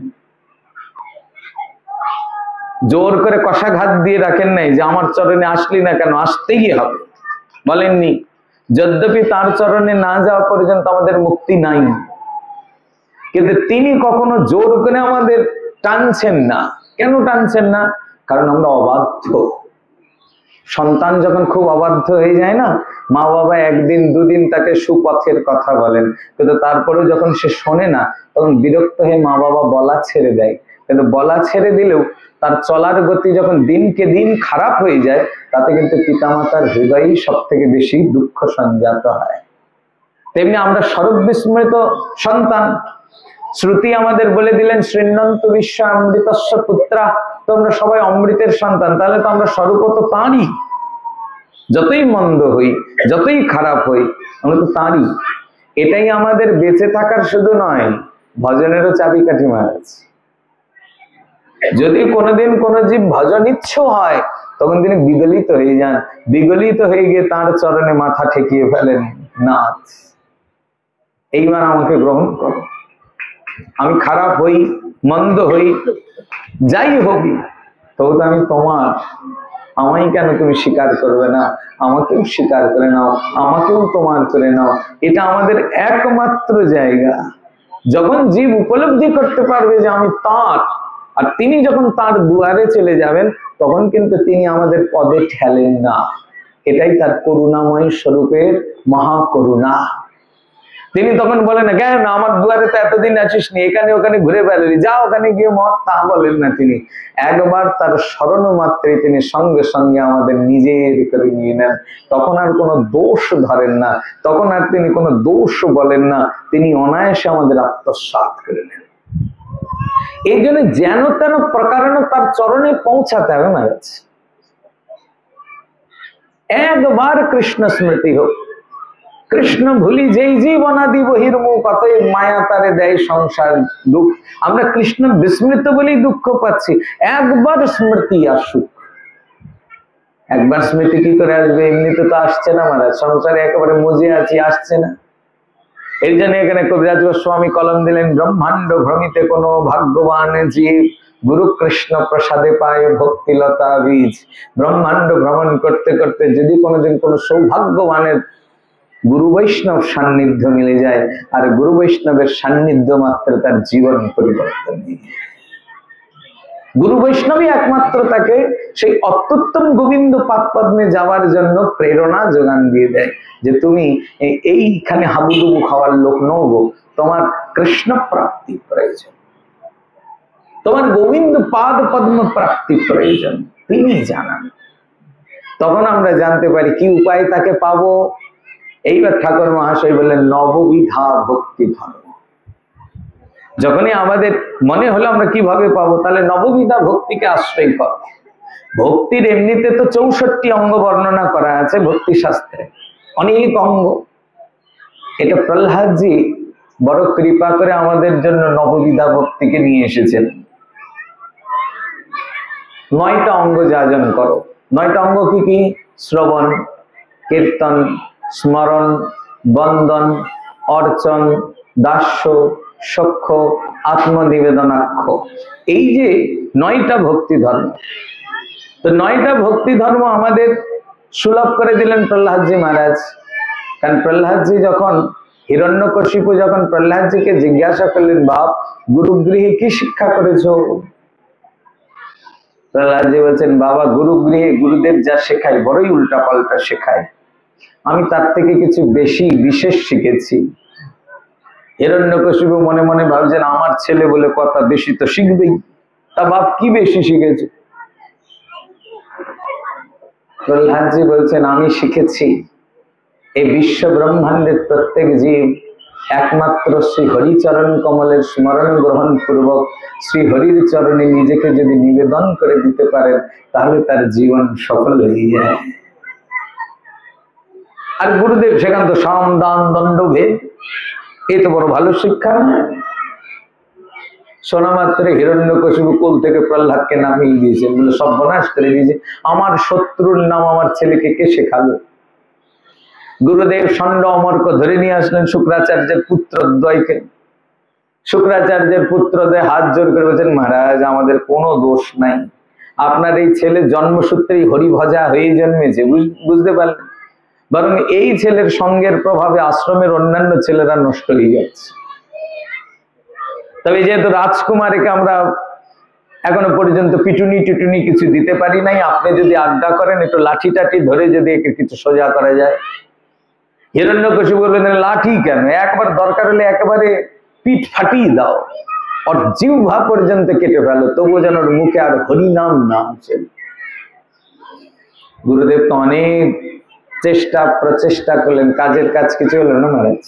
[SPEAKER 1] জোর করে কষাঘাত দিয়ে রাখেন নাই যে আমার চরণে আসলি না কেন, আসতেই হবে, বলেননি। যদ্যপি তার চরণে না যাওয়া পর্যন্ত আমাদের মুক্তি নাই, কিন্তু তিনি কখনো জোর করে আমাদের টানছেন না। কেন টানছেন না? কারণ আমরা অবাধ্য। সন্তান যখন খুব অবাধ্য হয়ে যায় না, মা বাবা একদিন দুদিন তাকে সুপথের কথা বলেন, কিন্তু তারপরেও যখন সে শোনে না, তখন বিরক্ত হয়ে মা বাবা বলা ছেড়ে দেয়। কিন্তু বলা ছেড়ে দিলেও তার চলার গতি যখন দিনকে দিন খারাপ হয়ে যায়, তাতে কিন্তু পিতামাতার হৃদয়ই সব থেকে বেশি দুঃখ সঞ্জাত হয়। তেমনি আমরা স্বরূপ বিস্মৃত সন্তান। শ্রুতি আমাদের বলে দিলেন, শৃণ্বন্ত বিশ্ব অমৃতস্য পুত্রা, তোমরা সবাই অমৃতের সন্তান। তাহলে তো আমরা স্বরূপ তো তাঁরই।
[SPEAKER 2] যতই মন্দ হই, যতই খারাপ হই, আমরা তো তাঁরই। এটাই আমাদের বেঁচে থাকার শুধু নয়, ভজনেরও চাবিকাঠি মহারাজ। যদি কোনোদিন কোনো জীব ভজন ইচ্ছু হয়, তখন তিনি বিগলিত হয়ে যান, বিগলিত হয়ে গিয়ে তার চরণে মাথা ঠেকিয়ে ফেলেন, নাথ এইবার আমাকে গ্রহণ করো। আমি খারাপ হই, মন্দ হই, যাই হবি, তবু তো আমি তোমার। আমায় কেন তুমি স্বীকার করবে না? আমাকেও স্বীকার করে নাও, আমাকেও তোমার করে নাও। এটা আমাদের একমাত্র জায়গা। যখন জীব উপলব্ধি করতে পারবে যে আমি তার, আর তিনি যখন তার দুয়ারে চলে যাবেন, তখন কিন্তু তিনি আমাদের পদে ঠেলেন না। এটাই তার করুণাময় স্বরূপের মহাকরুণা। তিনি তখন বলেন না, কেন আমার দুয়ারে তো এতদিন আছিস নি, এখানে ওখানে ঘুরে বেড়ালি, যা ওখানে গিয়ে মর, তা বলেন না তিনি। একবার তার স্মরণ মাত্রে তিনি সঙ্গে সঙ্গে আমাদের নিজের করে নিয়ে নেন। তখন আর কোনো দোষ ধরেন না, তখন আর তিনি কোনো দোষ বলেন না, তিনি অনায়াসে আমাদের আত্মসাৎ করে নেন। এই জন্য যেন তেন প্রকারণ তার চরণে পৌঁছাতে হবে না। একবার কৃষ্ণ স্মৃতি হোক, কৃষ্ণ ভুলি যেই জীবনাদি বহির্মুখ, অতএব মায়া তারে দেয় সংসার দুঃখ। আমরা কৃষ্ণ বিস্মৃত বলেই দুঃখ পাচ্ছি। একবার স্মৃতি আসুক। একবার স্মৃতি কি করে আসবে? এমনিতে তো আসছে না মহারাজ, সংসারে একেবারে মজে আছি, আসছে না। এই জন্য এখানে কবিরাজ গোস্বামী কলম দিলেন, ব্রহ্মাণ্ড ভ্রমিতে কোনো ভাগ্যবান জীব গুরু কৃষ্ণ প্রসাদে পায় ভক্তিলতা বীজ। ব্রহ্মাণ্ড ভ্রমণ করতে করতে যদি কোনোদিন কোনো সৌভাগ্যবানের গুরু বৈষ্ণব সান্নিধ্য মিলে যায়, আর গুরু বৈষ্ণবের সান্নিধ্য মাত্র তার জীবন পরিবর্তন নিয়ে, গুরু বৈষ্ণবই একমাত্র তাকে সেই অত্যুত্তম গোবিন্দ পাদপদ্মে যাওয়ার জন্য প্রেরণা যোগান দিয়ে দেয়, যে তুমি এইখানে হাবুডুবু খাওয়ার লোক নও গো, তোমার কৃষ্ণ প্রাপ্তি প্রয়োজন, তোমার গোবিন্দ পাদ পদ্ম প্রাপ্তি প্রয়োজন, তিনি জানান। তখন আমরা জানতে পারি কি উপায় তাকে পাবো। এইবার ঠাকুর মহাশয় বললেন, নববিধা ভক্তি ধর্ম। যখনই আমাদের মনে হলো আমরা কিভাবে পাবো, তাহলে নববিধা ভক্তিকে আশ্রয় করো। ভক্তির এমনিতে তো 64 অঙ্গ বর্ণনা করা আছে ভক্তি শাস্ত্রে, অনেক অঙ্গ। এটা প্রহ্লাদজি বড় কৃপা করে আমাদের জন্য নববিধা ভক্তিকে নিয়ে এসেছেন। 9টা অঙ্গ যাজন করো। 9টা অঙ্গ কি কি? শ্রবণ, কীর্তন, স্মরণ, বন্দন, অর্চন, দাস্য, সখ্য, আত্মনিবেদনাক্ষ। এই যে 9টা ভক্তি ধর্ম, তো 9টা ভক্তি ধর্ম আমাদের সুলভ করে দিলেন প্রহ্লাদজি মহারাজ। কারণ প্রহ্লাদজি যখন হিরণ্যকশিপু যখন প্রহ্লাদজিকে জিজ্ঞাসা করলেন, বাপ গুরুগৃহে কি শিক্ষা করেছো? প্রহ্লাদজি বলছেন, বাবা গুরুগৃহে গুরুদেব যা শেখায় বড়ই উল্টা পাল্টা শেখায়, আমি তার থেকে কিছু বেশি বিশেষ শিখেছি। হিরণ্যকশিপু মনে মনে ভাবছেন, আমার ছেলে বলে কথা, বেশি তো শিখবেই। তা বাপ কি বেশি শিখেছে? প্রহ্লাদজি বলছেন, আমি শিখেছি এই বিশ্ব ব্রহ্মাণ্ডের প্রত্যেক জীব একমাত্র শ্রী হরিচরণ কমলের স্মরণ গ্রহণ পূর্বক শ্রী হরির চরণে নিজেকে যদি নিবেদন করে দিতে পারেন, তাহলে তার জীবন সফল হয়ে যায়। আর গুরুদেব সেখান তো সাম দান দণ্ড ভেদ, এই তো বড় ভালো শিক্ষা। শোনা মাত্রে হিরণ্যকশিপু কোল থেকে প্রহ্লাদকে নামিয়ে দিয়েছেন, বলে সর্বনাশ করে দিয়েছে, আমার শত্রুর নাম আমার ছেলেকে কে শেখালো? গুরুদেব ষণ্ড অমরক ধরে নিয়ে আসলেন শুক্রাচার্যের পুত্রদ্বয়কে। শুক্রাচার্যের পুত্রদ্বয় হাত জোর করে বলছেন, মহারাজ আমাদের কোনো দোষ নাই, আপনার এই ছেলে জন্মসূত্রেই হরিভজা হয়ে জন্মেছে, বুঝতে পারলেন? বরং এই ছেলের সঙ্গের প্রভাবে আশ্রমের অন্যান্য ছেলেরা নষ্ট হয়ে যাচ্ছে। তবে যেহেতু রাজকুমারীকে আমরা এখনো পর্যন্ত পিটুনি টিটুনি কিছু দিতে পারি নাই, আপনি যদি আজ্ঞা করেন একটু লাঠি টাঠি ধরে যদি একে কিছু সোজা করা যায়। হিরণ্যকশিপু বললেন, লাঠি কেন, একবার দরকার হলে একেবারে পিঠ ফাটিয়ে দাও, ওর জিহ্বা পর্যন্ত কেটে ফেলো, তবুও যেন ওর মুখে আর হরিনাম না আসে। গুরুদেব তো অনেক চেষ্টা প্রচেষ্টা করলেন, কাজের কাজ কিছু হলো না মহারাজ।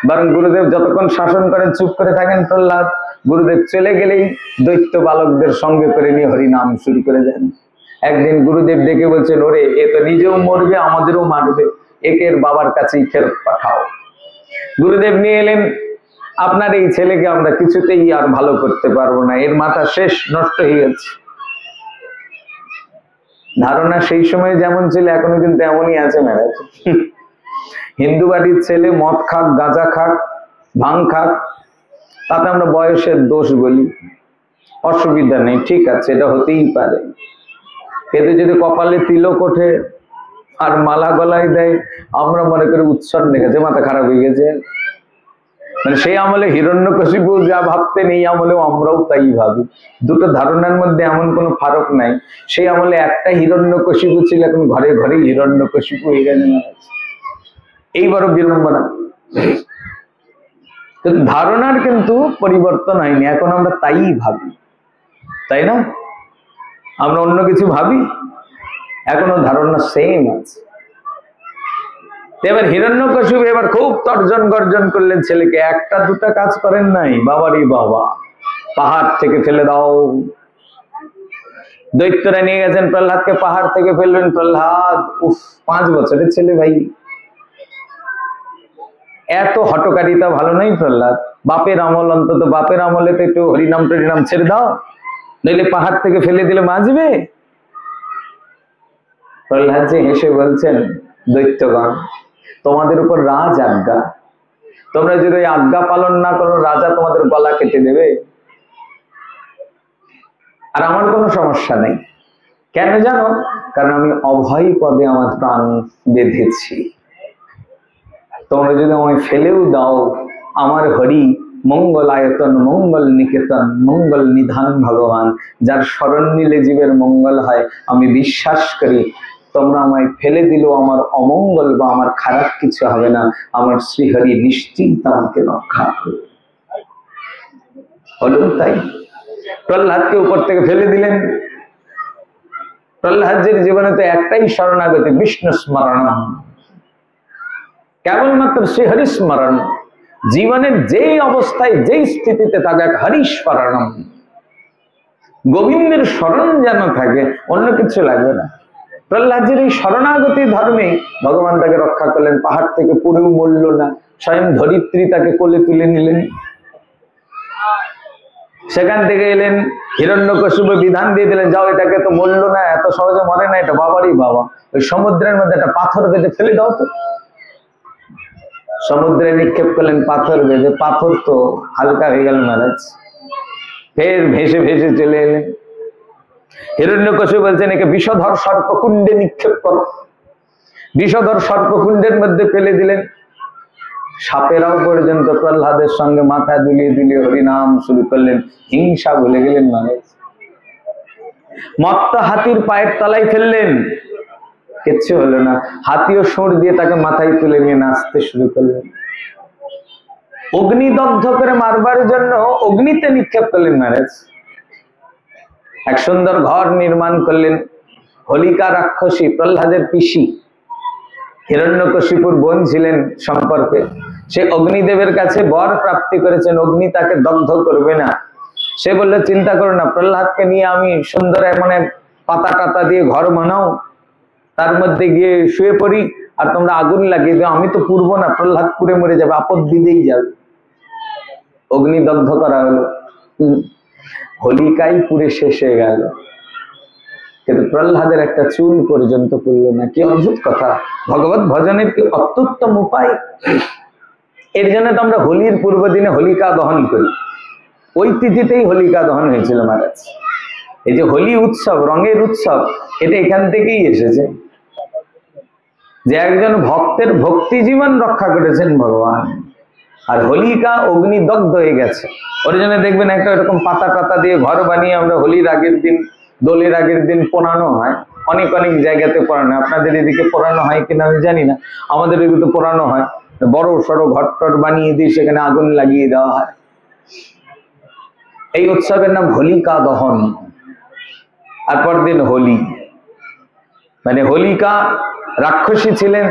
[SPEAKER 2] বরং গুরুদেব যতক্ষণ শাসন করেন চুপ করে থাকেন প্রহ্লাদ। গুরুদেব চলে গেলেই দৈত্য বালকদের সঙ্গে করে নিয়ে হরিনাম শুরু করে দেন। একদিন গুরুদেব ডেকে বলছেন, ওরে এ তো নিজেও মরবে আমাদেরও মারবে, একের বাবার কাছেই ফেরত পাঠাও। গুরুদেব নিয়ে এলেন, আপনার এই ছেলেকে আমরা কিছুতেই আর ভালো করতে পারবো না, এর মাথা শেষ, নষ্ট হয়ে গেছে। ধারণা সেই সময় যেমন ছিল এখনো কিন্তু এমনই আছে ম্যারেজ। হিন্দু বাড়ির ছেলে মদ খাক, গাঁজা খাক, ভাং খাক, তাতে আমরা বয়সের দোষ বলি, অসুবিধা নেই, ঠিক আছে, এটা হতেই পারে। কিন্তু যদি কপালে তিলক ওঠে আর মালা গলায় দেয়, আমরা মনে করি উৎসব দেখেছে, মাথা খারাপ হয়ে গেছে। মানে সেই আমলে হিরণ্যকশিপু যা ভাবতেন এই আমলেও আমরাও তাই ভাবি। দুটো ধারণার মধ্যে এমন কোনো ফারাক নাই। সেই আমলে একটা হিরণ্যকশিপু ছিল, এখন ঘরে ঘরে হিরণ্যকশিপু হয়ে গেছে। এইবারও বিড়ম্বনা, কিন্তু ধারণার কিন্তু পরিবর্তন হয়নি, এখন আমরা তাই ভাবি, তাই না? আমরা অন্য কিছু ভাবি, এখনো ধারণা সেম আছে। এবার হিরণ্যকশিপু এবার খুব তর্জন গর্জন করলেন ছেলেকে, একটা দুটা কাজ করেন নাই, বাবারই বাবা, পাহাড় থেকে ফেলে দাও। দৈত্যরা নিয়ে গেছেন প্রহ্লাদকে, পাহাড় থেকে ফেলবেন। প্রহ্লাদ, উফ, 5 বছরের ছেলে ভাই, এত হটকারিতা ভালো নাই প্রহ্লাদ। বাপের আমল, অন্তত বাপের আমলে তো একটু হরিনাম টরিনাম ছেড়ে দাও, নইলে পাহাড় থেকে ফেলে দিলে বাঁচবে। প্রহ্লাদ যে হেসে বলছেন, দৈত্যগণ, তোমাদের উপর রাজ আজ্ঞা, তোমরা যদি ওই আজ্ঞা পালন না করো, রাজা তোমাদের গলা কেটে দেবে। আর আমার কোনো সমস্যা নেই, কেন জানো? কারণ আমি অভয় পদে আমার প্রাণ বেঁধেছি। তোমরা যদি আমায় ফেলেও দাও, আমার হরি মঙ্গল আয়তন, মঙ্গল নিকেতন, মঙ্গল নিধান ভগবান, যার শরণ নিলে জীবের মঙ্গল হয়, আমি বিশ্বাস করি তোমরা আমায় ফেলে দিলেও আমার অমঙ্গল বা আমার খারাপ কিছু হবে না। আমার শ্রীহরি নিশ্চিন্ত আমাকে রক্ষা করবে। হলো তাই। প্রহ্লাদকে উপর থেকে ফেলে দিলেন। প্রহ্লাদের জীবনে তো একটাই শরণাগতি, বিষ্ণু স্মরণ, কেবলমাত্র শ্রীহরি স্মরণ। জীবনের যেই অবস্থায় যেই স্থিতিতে থাকে হরিস্মরণম, গোবিন্দের স্মরণ যেন থাকে, অন্য কিছু লাগবে না। প্রহ্লাদের এই শরণাগতি ধর্মে ভগবান তাকে রক্ষা করলেন, পাহাড় থেকে পুরেও মরল না, স্বয়ং ধরিত্রী তাকে কোলে তুলে নিলেন। সেখান থেকে এলেন, হিরণ্যকশিপু বিধান দিয়ে দিলেন, যাও, এটাকে তো মরল না, এত সহজে মরে না, এটা বাবারই বাবা, ওই সমুদ্রের মধ্যে একটা পাথর বেঁধে ফেলে দাও তো। সমুদ্রে নিক্ষেপ করলেন পাথর বেঁধে, পাথর তো হালকা হয়ে গেল মহারাজ, ফের ভেসে ভেসে চলে এলেন। হিরণ্যকশিপু বলছেন, একে বিষধর সর্পকুণ্ডে নিক্ষেপ করো। বিষধর সর্পকুণ্ডের মধ্যে ফেলে দিলেন। সাপেরাও পর্যন্ত প্রহ্লাদের সঙ্গে মাথা দুলিয়ে দুলিয়ে হরিনাম শুরু করলেন, হিংসা ভুলে গেলেন মহারাজ। মত্ত হাতির পায়ের তলায় ফেললেন, কিচ্ছু হলো না। হাতিও সুর দিয়ে তাকে মাথায় তুলে নিয়ে নাচতে শুরু করলেন। অগ্নিদগ্ধ করে মারবার জন্য অগ্নিতে নিক্ষেপ করলেন মহারাজ। এক সুন্দর ঘর নির্মাণ করলেন। হোলিকা রাক্ষসী, প্রহ্লাদের পিসি, হিরণ্যকশিপুর বোন ছিলেন সম্পর্কে, সে অগ্নিদেবের কাছে বর প্রাপ্তি করেছেন, অগ্নি তাকে দগ্ধ করবে না। সে বললো, চিন্তা করো না, প্রহ্লাদকে নিয়ে আমি সুন্দর এমন এক পাতা টাতা দিয়ে ঘর বানাও, তার মধ্যে গিয়ে শুয়ে পড়ি, আর তোমরা আগুন লাগিয়ে দাও, আমি তো পুড়বো না, প্রহ্লাদ পুড়ে মরে যাবে, আপদ দিলেই যাবে। অগ্নিদগ্ধ করা হলো, হোলিকাই পুড়ে শেষ হয়ে গেল, কিন্তু প্রহ্লাদের একটা চুল পর্যন্ত পুড়ল না। কি অদ্ভুত কথা! ভগবত ভজনের কি অত্যুত্তম উপায়! এর জন্য তো আমরা হোলির পূর্ব দিনে হোলিকা দহন করি। ওই তিথিতেই হোলিকা দহন হয়েছিল মহারাজ। এই যে হোলি উৎসব, রঙের উৎসব, এটা এখান থেকেই এসেছে, যে একজন ভক্তের ভক্তি জীবন রক্ষা করেছেন ভগবান। আর হোলিকা অগ্নিদগ্ধ হয়ে গেছে। ওর জন্য দেখবেন একটা এরকম পাতা টাতা দিয়ে ঘর বানিয়ে আমরা হোলির আগের দিন, দোলের আগের দিন পোড়ানো হয়। অনেক অনেক জায়গাতে পোড়ানো হয়, আপনাদের এদিকে পোড়ানো হয় কিনা আমি জানি না, আমাদের এদিকে পোড়ানো হয়। বড় সড়ো ঘর টর বানিয়ে দিয়ে সেখানে আগুন লাগিয়ে দেওয়া হয়। এই উৎসবের নাম হোলিকা দহন। আর পরদিন হোলি, মানে হোলিকা রাক্ষসী ছিলেন,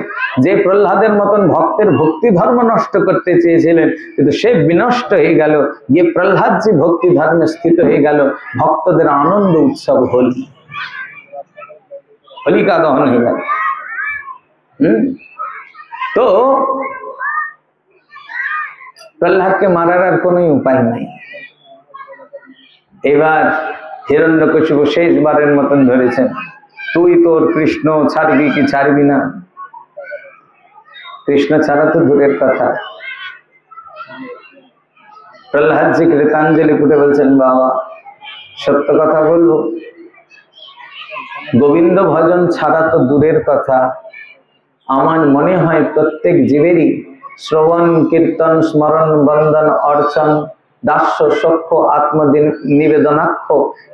[SPEAKER 2] যে প্রহ্লাদের মতন ভক্তের ভক্তি ধর্ম নষ্ট করতে চেয়েছিলেন, কিন্তু সে বিনষ্ট হয়ে গেল, গিয়ে প্রহ্লাদ যে ভক্তি ধর্মে স্থিত হয়ে গেল। ভক্তদের আনন্দ উৎসব হোলি। হোলিকা দহন হয়ে গেল। তো প্রহ্লাদকে মারার আর কোন উপায় নাই। এবার হিরণ্যকশিপু শেষবারের মতন ধরেছেন, তুই তোর কৃষ্ণ ছাড়বি কি ছাড়বি না? কৃষ্ণ ছাড়া তো দূরের কথা। প্রহ্লাদজি কৃতাঞ্জলি পুটে বলছেন, বাবা সত্য কথা বলবো, গোবিন্দ ভজন ছাড়া তো দূরের কথা, আমার মনে হয় প্রত্যেক জীবেরই শ্রবণ কীর্তন স্মরণ বন্দন অর্চন দাস্য সখ্য আত্মনিবেদনাক্ষ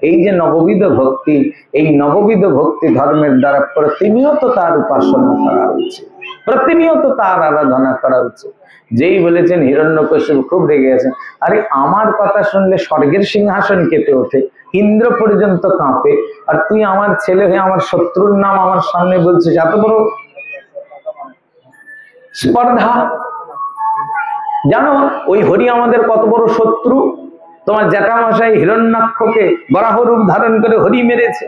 [SPEAKER 2] এই যে নববিধ ভক্তি, এই নববিধ ভক্তি ধর্মের দ্বারা প্রতিনিয়ত তার উপাসনা করা উচিত, প্রতিনিয়ত তার আরাধনা করা উচিত। যেই বলেছেন হিরণ্যকশিপু খুব রেগে আছেন, আরে আমার কথা শুনলে স্বর্গের সিংহাসন কেঁপে ওঠে, ইন্দ্র পর্যন্ত কাঁপে, আর তুই আমার ছেলে হয়ে আমার শত্রুর নাম আমার সামনে বলছিস, এত বড় স্পর্ধা! জানো ওই হরি আমাদের কত বড় শত্রু? তোমার জ্যাঠামশাই হিরণ্যাক্ষকে বরাহ রূপ ধারণ করে হরি মেরেছে,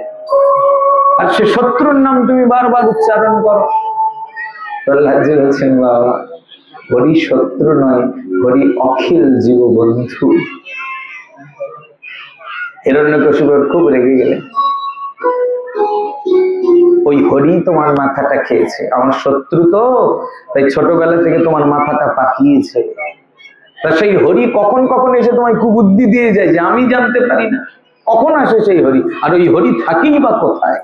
[SPEAKER 2] আর সে শত্রুর নাম তুমি বারবার উচ্চারণ করো। প্রহ্লাদজি বলছেন, বাবা হরি শত্রু নয়, হরি অখিল জীব বন্ধু। হিরণ্যকশিপু খুব রেগে গেলেন, ওই হরি তোমার মাথাটা খেয়েছে, আমার শত্রু তো, তাই ছোটবেলা থেকে তোমার মাথাটা পাকিয়েছে। তা সেই হরি কখন কখন এসে তোমায় কুবুদ্ধি দিয়ে যায় যে আমি জানতে পারি না, কখন আসে সেই হরি, আর ওই হরি থাকেই বা কোথায়?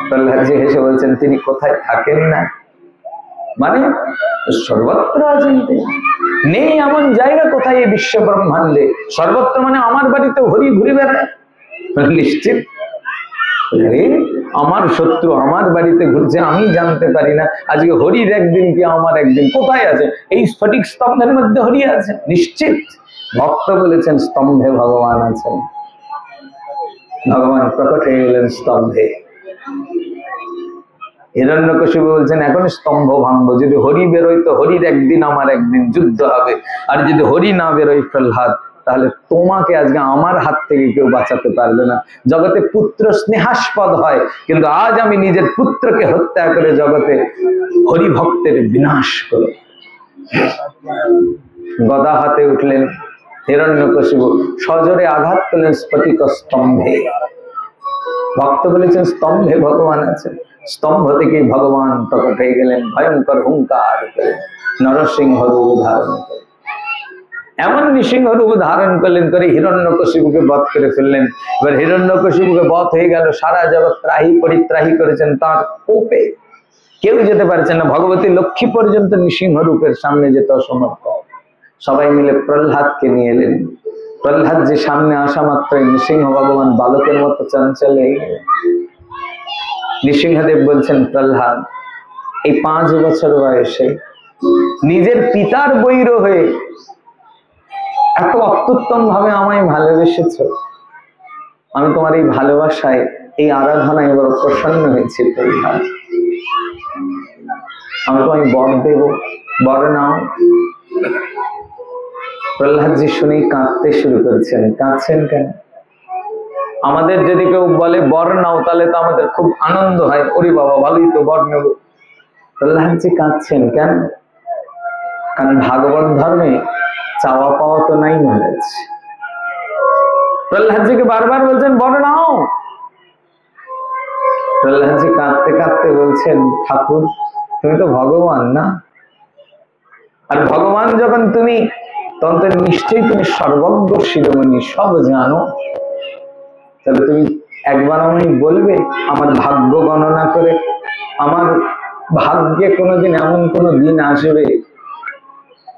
[SPEAKER 2] প্রহ্লাদজি হেসে বলছেন, তিনি কোথায় থাকেন না মানে সর্বত্র আছেন তিনি, নেই এমন জায়গা কোথায় এই বিশ্ব ব্রহ্মাণ্ডে, সর্বত্র মানে আমার বাড়িতে হরি ঘুরে বেড়ায়? নিশ্চিত আমার শত্রু আমার বাড়িতে ঘুরছে, আমি জানতে পারি না, আজকে হরির একদিন কি আমার একদিন, কোথায় আছে? এই স্ফটিক স্তম্ভের মধ্যে হরি আছে নিশ্চিত। ভক্ত বলেছেন স্তম্ভে ভগবান আছেন, ভগবান প্রকট হয়ে গেলেন স্তম্ভে। হিরণ্যকশিপু বলছেন, এখন স্তম্ভ ভাঙবো, যদি হরি বেরোয় তো হরির একদিন আমার একদিন যুদ্ধ হবে, আর যদি হরি না বেরোয় প্রহ্লাদ, তাহলে তোমাকে আজকে আমার হাত থেকে কেউ বাঁচাতে পারবে না। জগতে পুত্র স্নেহাস্পদ হয়, কিন্তু আজ আমি নিজের পুত্রকে হত্যা করে জগতে হরি ভক্তের বিনাশ করব। গদা হাতে উঠলেন হিরণ্যকশিপু, সজোরে আঘাত করলেন স্ফটিক স্তম্ভে। ভক্ত বলেছেন স্তম্ভে ভগবান আছেন, স্তম্ভ থেকে ভগবান প্রকট হয়ে গেলেন, ভয়ঙ্কর হুঙ্কার করে নরসিংহ রূপ ধারণ করে, এমন নৃসিংহ রূপ ধারণ করলেন, করে হিরণ্যকশিপুকে বধ করে ফেললেন। এবার হিরণ্যকশিপুকে বধ হয়ে গেল, সারা জগৎ ত্রাহি পরিত্রাহি করেছেন তার কোপে, কেউ যেতে পারছেন না, ভগবতী লক্ষ্মী পর্যন্ত নৃসিংহ রূপের সামনে যেতে অসমর্থ। সবাই মিলে প্রহ্লাদকে নিয়ে এলেন। প্রহ্লাদ যে সামনে আসা মাত্রই নৃসিংহ ভগবান বালকের মতো চঞ্চল হয়ে গেলেন। নৃসিংহদেব বলছেন, প্রহ্লাদ এই 5 বছর বয়সে নিজের পিতার বৈর হয়ে এত অত্যুত্তম ভাবে আমায় ভালোবেসেছ, আমি তোমার এই ভালোবাসায় এই আরাধনায় বড় প্রসন্ন হয়েছি প্রহ্লাদ, আমি তোমায় বর দেব, বর নাও। প্রহ্লাদজি শুনেই কাঁদতে শুরু করেছেন। কাঁদছেন কেন? আমাদের যদি কেউ বলে বর নাও, তাহলে তো আমাদের খুব আনন্দ হয়, ওরে বাবা ভালোই তো, বর নেব। প্রহ্লাদজি কাঁদছেন কেন? কারণ ভাগবত ধর্মে চাওয়া পাওয়া তো নাই নলেজ। প্রহ্লাদজিকে বারবার বলছেন বর নাও। প্রহ্লাদজি কাঁদতে কাঁদতে বলছেন, ঠাকুর তুমি তো ভগবান না, আর ভগবান যখন তুমি, তখন তো নিশ্চয়ই তুমি সর্বজ্ঞ শিরোমণি, সব জানো, তাহলে তুমি একবার আমায় বলবে আমার ভাগ্য গণনা করে, আমার ভাগ্যে কোনোদিন এমন কোনো দিন আসবে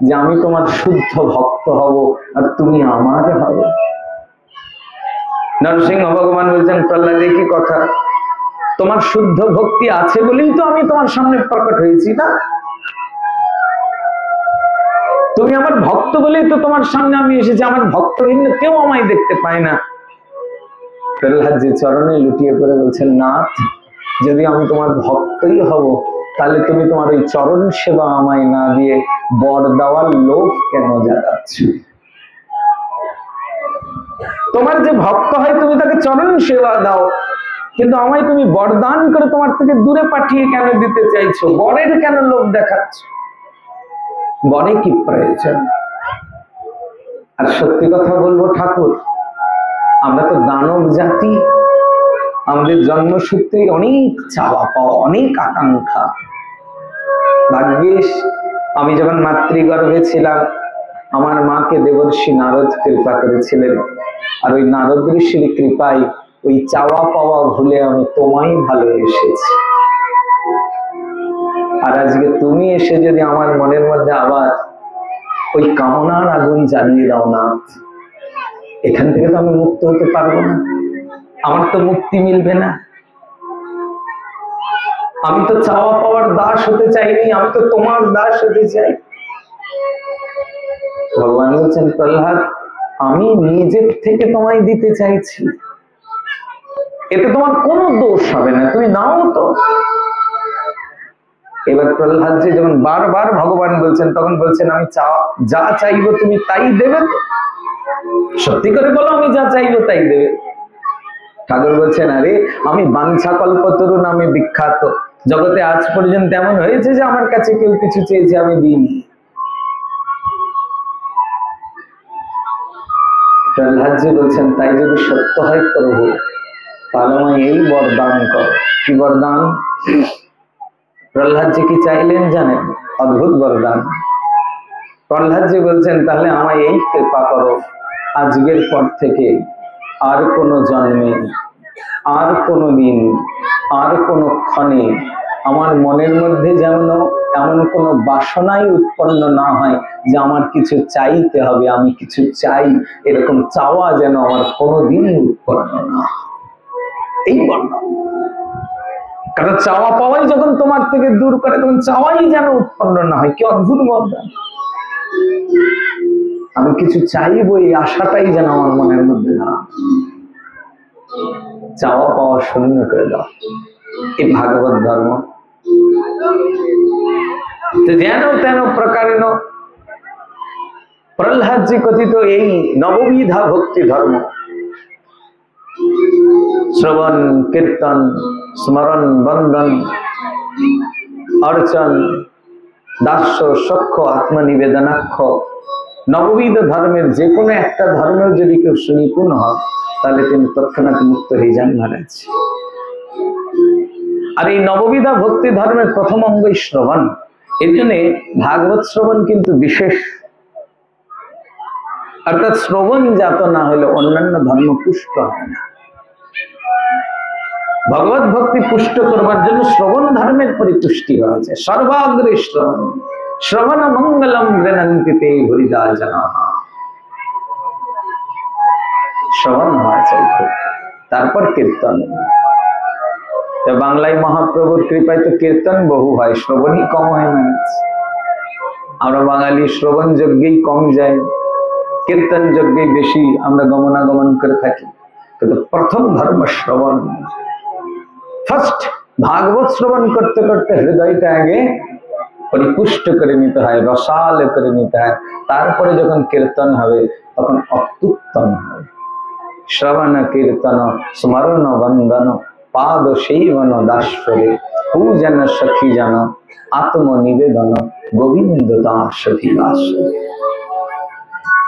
[SPEAKER 2] যে আমি তোমার শুদ্ধ ভক্ত হব আর তুমি আমার হবে? নরসিংহ ভগবান বলছেন, প্রহ্লাদ কি কথা, তোমার শুদ্ধ ভক্তি আছে বলেই তো আমি তোমার সামনে প্রকট হয়েছি না, তুমি আমার ভক্ত বলেই তো তোমার সামনে আমি এসেছি, আমার ভক্ত ভিন্ন কেউ আমায় দেখতে পায় না। প্রহ্লাদজি চরণে লুটিয়ে পড়ে বলছেন, নাথ যদি আমি তোমার ভক্তই হব, তাহলে তুমি তোমার ওই চরণ সেবা আমায় না দিয়ে বর দেওয়ার লোভ কেন জাগাচ্ছ? তোমার যে ভক্ত হয় তুমি তাকে চরণ সেবা দাও, কিন্তু আমায় তুমি বরদান করে তোমার থেকে দূরে পাঠিয়ে কেন দিতে চাইছো? বরের কেন লোভ দেখাচ্ছ? বরে কি প্রয়োজন? আর সত্যি কথা বলবো ঠাকুর, আমরা তো দানব জাতি, আমাদের জন্মসূত্রে অনেক চাওয়া পাওয়া, অনেক আকাঙ্ক্ষা। ভাগ্যিস আমি যখন মাতৃগর্ভে ছিলাম, আমার মাকে দেবর্ষি নারদ কৃপা করেছিলেন, আর ওই নারদ ঋষির কৃপায় ওই চাওয়া পাওয়া ভুলে আমি তোমায় ভালোবেসেছি। আর আজকে তুমি এসে যদি আমার মনের মধ্যে আবার ওই কামনার আগুন জ্বালিয়ে দাও না, এখান থেকে তো আমি মুক্ত হতে পারবো না, আমার তো মুক্তি মিলবে না। আমি তো চাওয়া পাওয়ার দাস হতে চাইনি, আমি তো তোমার দাস হতে চাই। ভগবান বলছেন, প্রহ্লাদ, আমি নিজের থেকে তোমায় দিতে চাইছি, এতে তোমার কোনো দোষ হবে না, তুমি নাও তো। এবার প্রহ্লাদ যে যখন বারবার ভগবান বলছেন, তখন বলছেন, আমি যা চাইবো তুমি তাই দেবে তো? সত্যি করে বলো, আমি যা চাইবো তাই দেবে? ঠাকুর বলছেন, আরে আমি বাঞ্ছা কল্পতরু নামে বিখ্যাত, জগতে আজ পর্যন্ত এমন হয়েছে যে আমার কাছে কেউ কিছু চেয়েছে আমি দিইনি? প্রহ্লাদ জি বলছেন, তাই যদি সত্য হয় প্রভু, তাহলে আমায় এই বরদান করো। কি বরদান? প্রহ্লাদ জি কি চাইলেন জানেন? অদ্ভুত বরদান। প্রহ্লাদ জি বলছেন, তাহলে আমায় এই কৃপা করো, আজকের পর থেকে আর কোনো জন্মে, আর কোনো দিন, আর কোনো ক্ষণে আমার মনের মধ্যে যেমন এমন কোনো বাসনাই উৎপন্ন না হয় যে আমার কিছু চাইতে হবে, আমি কিছু চাই, এরকম চাওয়া যেন আমার কোনোদিনই উৎপন্ন না। এই বরদান। কারণ চাওয়া পাওয়াই যখন তোমার থেকে দূর করে, তখন চাওয়াই যেন উৎপন্ন না হয়। কি অদ্ভুত বরদান! আমি কিছু চাইবো, এই আশাটাই যেন আমার মনের মধ্যে না, চাওয়া পাওয়া শূন্য করে দাও। এই ভাগবত ধর্ম। যেন তেন প্রকারেণ প্রহ্লাদ জি কথিত এই নববিধা ভক্তি ধর্ম, শ্রবণ, কীর্তন, স্মরণ, বন্দন, অর্চন, দাস্য, সখ্য, আত্মনিবেদনাক্ষ, নববিধ ধর্মের যে কোনো একটা ধর্মের যদি কেউ সুনিপুণ হয়, তাহলে তিনি তৎক্ষণাৎ মুক্ত হয়ে যান মহারাজ। আর এই নববিধা ভক্তি ধর্মের প্রথম অঙ্গ শ্রবণ। এর জন্য ভাগবত শ্রবণ কিন্তু বিশেষ, অর্থাৎ শ্রবণ জাত না হলে অন্যান্য ধর্ম পুষ্ট হয় না। ভগবত ভক্তি পুষ্ট করবার জন্য শ্রবণ ধর্মের পরিপুষ্টি হয়েছে। সর্বাগ্রে শ্রবণ, শ্রবণ মঙ্গলম গৃণন্তি তে হরিদা জনাঃ। শ্রবণ হয়েছে, তারপর কীর্তন। তো বাংলায় মহাপ্রভুর কৃপায় তো কীর্তন বহু হয়, শ্রবণই কম হয় মানুষ। আমরা বাঙালি শ্রবণ যজ্ঞেই কম যাই, কীর্তন যজ্ঞে বেশি আমরা গমনাগমন করে থাকি। কিন্তু প্রথম ধর্ম শ্রবণ। ফার্স্ট ভাগবত শ্রবণ করতে করতে হৃদয়টা আগে পরিপুষ্ট করে নিতে হয়, রসাল করে নিতে হয়। তারপরে যখন কীর্তন হবে তখন অত্যুত্তম হবে। শ্রবণ কীর্তন স্মরণ বন্দন পাদ সেবন দাসরে পূজন সখী জন আত্মনিবেদন গোবিন্দ দাস ভিলাস।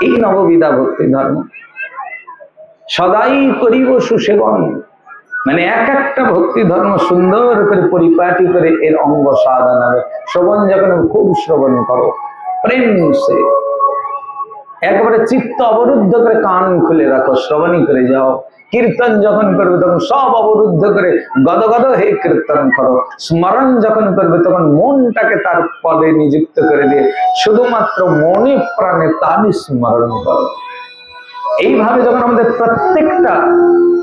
[SPEAKER 2] এই নববিধা ভক্তি ধর্ম। সদাই করিব সুসেবন, মানে এক একটা ভক্তি ধর্ম সুন্দর করে পরিপাটি করে এর অঙ্গ সাধন হবে। শ্রবণ যখন খুব শ্রবণ করো প্রেম সে, একবারে চিত্ত অবরুদ্ধ করে কান খুলে রাখো, শ্রবণই করে যাও। কীর্তন যখন করবে তখন সব অবরুদ্ধ করে গদগদ হে কীর্তন করো। স্মরণ যখন করবে তখন মনটাকে তার পদে নিযুক্ত করে দিয়ে শুধুমাত্র মনে প্রাণে তারই স্মরণ করো। এইভাবে যখন আমাদের প্রত্যেকটা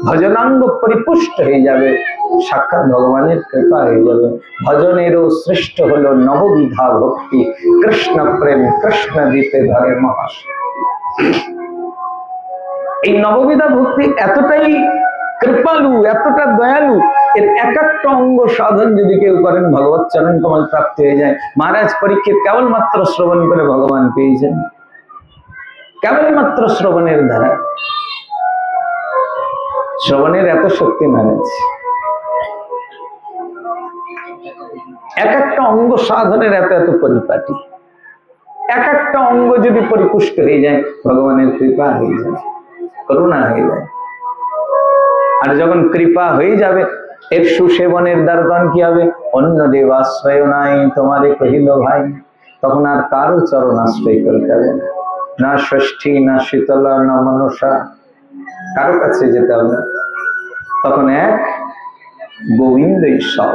[SPEAKER 2] ভজনাঙ্গ পরিপুষ্ট হয়ে যাবে, সাক্ষাৎ ভগবানের কৃপা হয়ে যাবে। ভজনেরও শ্রেষ্ঠ হলো নববিধা ভক্তি, কৃষ্ণ প্রেম, কৃষ্ণ দিতে ধরে মহাশক্তি। এই নববিধা ভক্তি এতটাই কৃপালু, এতটা দয়ালু, এর এক একটা অঙ্গ সাধন যদি কেউ করেন ভগবত চরণ কমল প্রাপ্তি হয়ে যায়। মহারাজ পরীক্ষিত কেবলমাত্র শ্রবণ করে ভগবান পেয়েছেন, কেবলমাত্র শ্রবণের দ্বারা। শ্রবণের এত শক্তি মহারাজ। এক একটা অঙ্গ সাধনের এত এত পরিপাটি, এক একটা অঙ্গ যদি পরিপুষ্ট হয়ে যায় ভগবানের কৃপা হয়ে যায়, করুণা হয়ে যায়। আর যখন কৃপা হয়ে যাবে এর সুসেবনের দর্পণ কি হবে? অন্য দেবাশ্রয় নাই তোমারে কহিল ভাই। তখন আর কারো চরণ আশ্রয় করতে হবে না, না ষষ্ঠী, না শীতলা, না মনসা, কারো কাছে যেতে হবে না। তখন এক গোবিন্দই সব।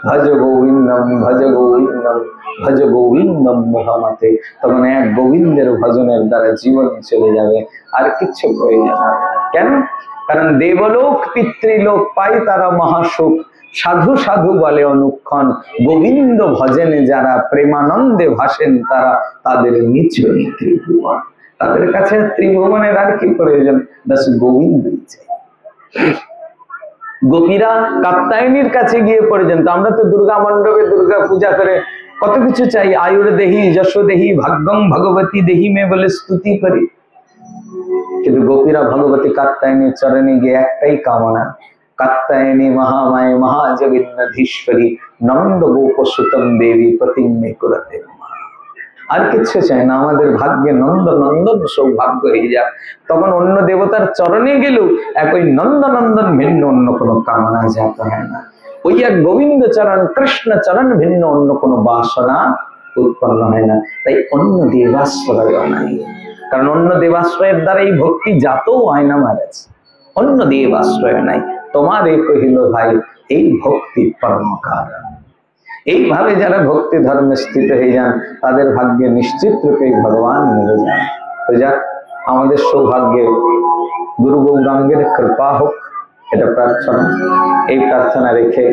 [SPEAKER 2] ভজ গোবিন্দম ভজ গোবিন্দম ভজ গোবিন্দম মহামতে। তখন এক গোবিন্দের ভজনের দ্বারা জীবন চলে যাবে, আর কিচ্ছু প্রয়োজন হবে না। কেন? কারণ দেবলোক পিতৃলোক পাই তারা মহাসুখ, সাধু সাধু বলে অনুক্ষণ, গোবিন্দ ভজনে যারা প্রেমানন্দে ভাসেন তারা, তাদের নিচ ত্রিভুবন। তাদের কাছে ত্রিভুবনের আর কি প্রয়োজন? ব্যাস গোবিন্দই চাই। গোপীরা কাত্যায়নীর কাছে গিয়ে পড়েছেন। তো আমরা তো দুর্গা মণ্ডপে দুর্গা পূজা করে কত কিছু চাই, আয়ুর দেহি, যশ দেহি, ভাগ্যং ভগবতী দেহি মে বলে স্তুতি করি। কিন্তু গোপীরা ভগবতী কাত্যায়নীর চরণে গিয়ে একটাই কামনা, কাত্যায়নী মহামায় মহাজগন্নাধীশ্বরী নন্দ গোপসুতম দেবী প্রতিম্যে করতে। আর কিছু চাই না, আমাদের ভাগ্যে নন্দ নন্দন সৌভাগ্য হয়ে যাক। তখন অন্য দেবতার চরণে গেলেও এক ওই নন্দ নন্দন ভিন্ন অন্য কোনো কামনা যাতে হয় না। ওই এক গোবিন্দ চরণ, কৃষ্ণ চরণ ভিন্ন অন্য কোনো বাসনা উৎপন্ন হয় না। তাই অন্য দেবাশ্রয় নাই, কারণ অন্য দেবাশ্রয়ের দ্বারা এই ভক্তি জাতও হয় না মহারাজ। অন্য দেবাশ্রয় নাই। তোমার এ কহিল ভাই, এই ভক্তি পরম কারণ। এইভাবে যারা ভক্তি ধর্মে স্থিত হয়ে যান তাদের ভাগ্যে নিশ্চিত রূপে ভগবান মিলে যান। তো যাক, আমাদের সৌভাগ্যে গুরু গৌরাঙ্গের কৃপা হোক, এটা প্রার্থনা। এই প্রার্থনা রেখে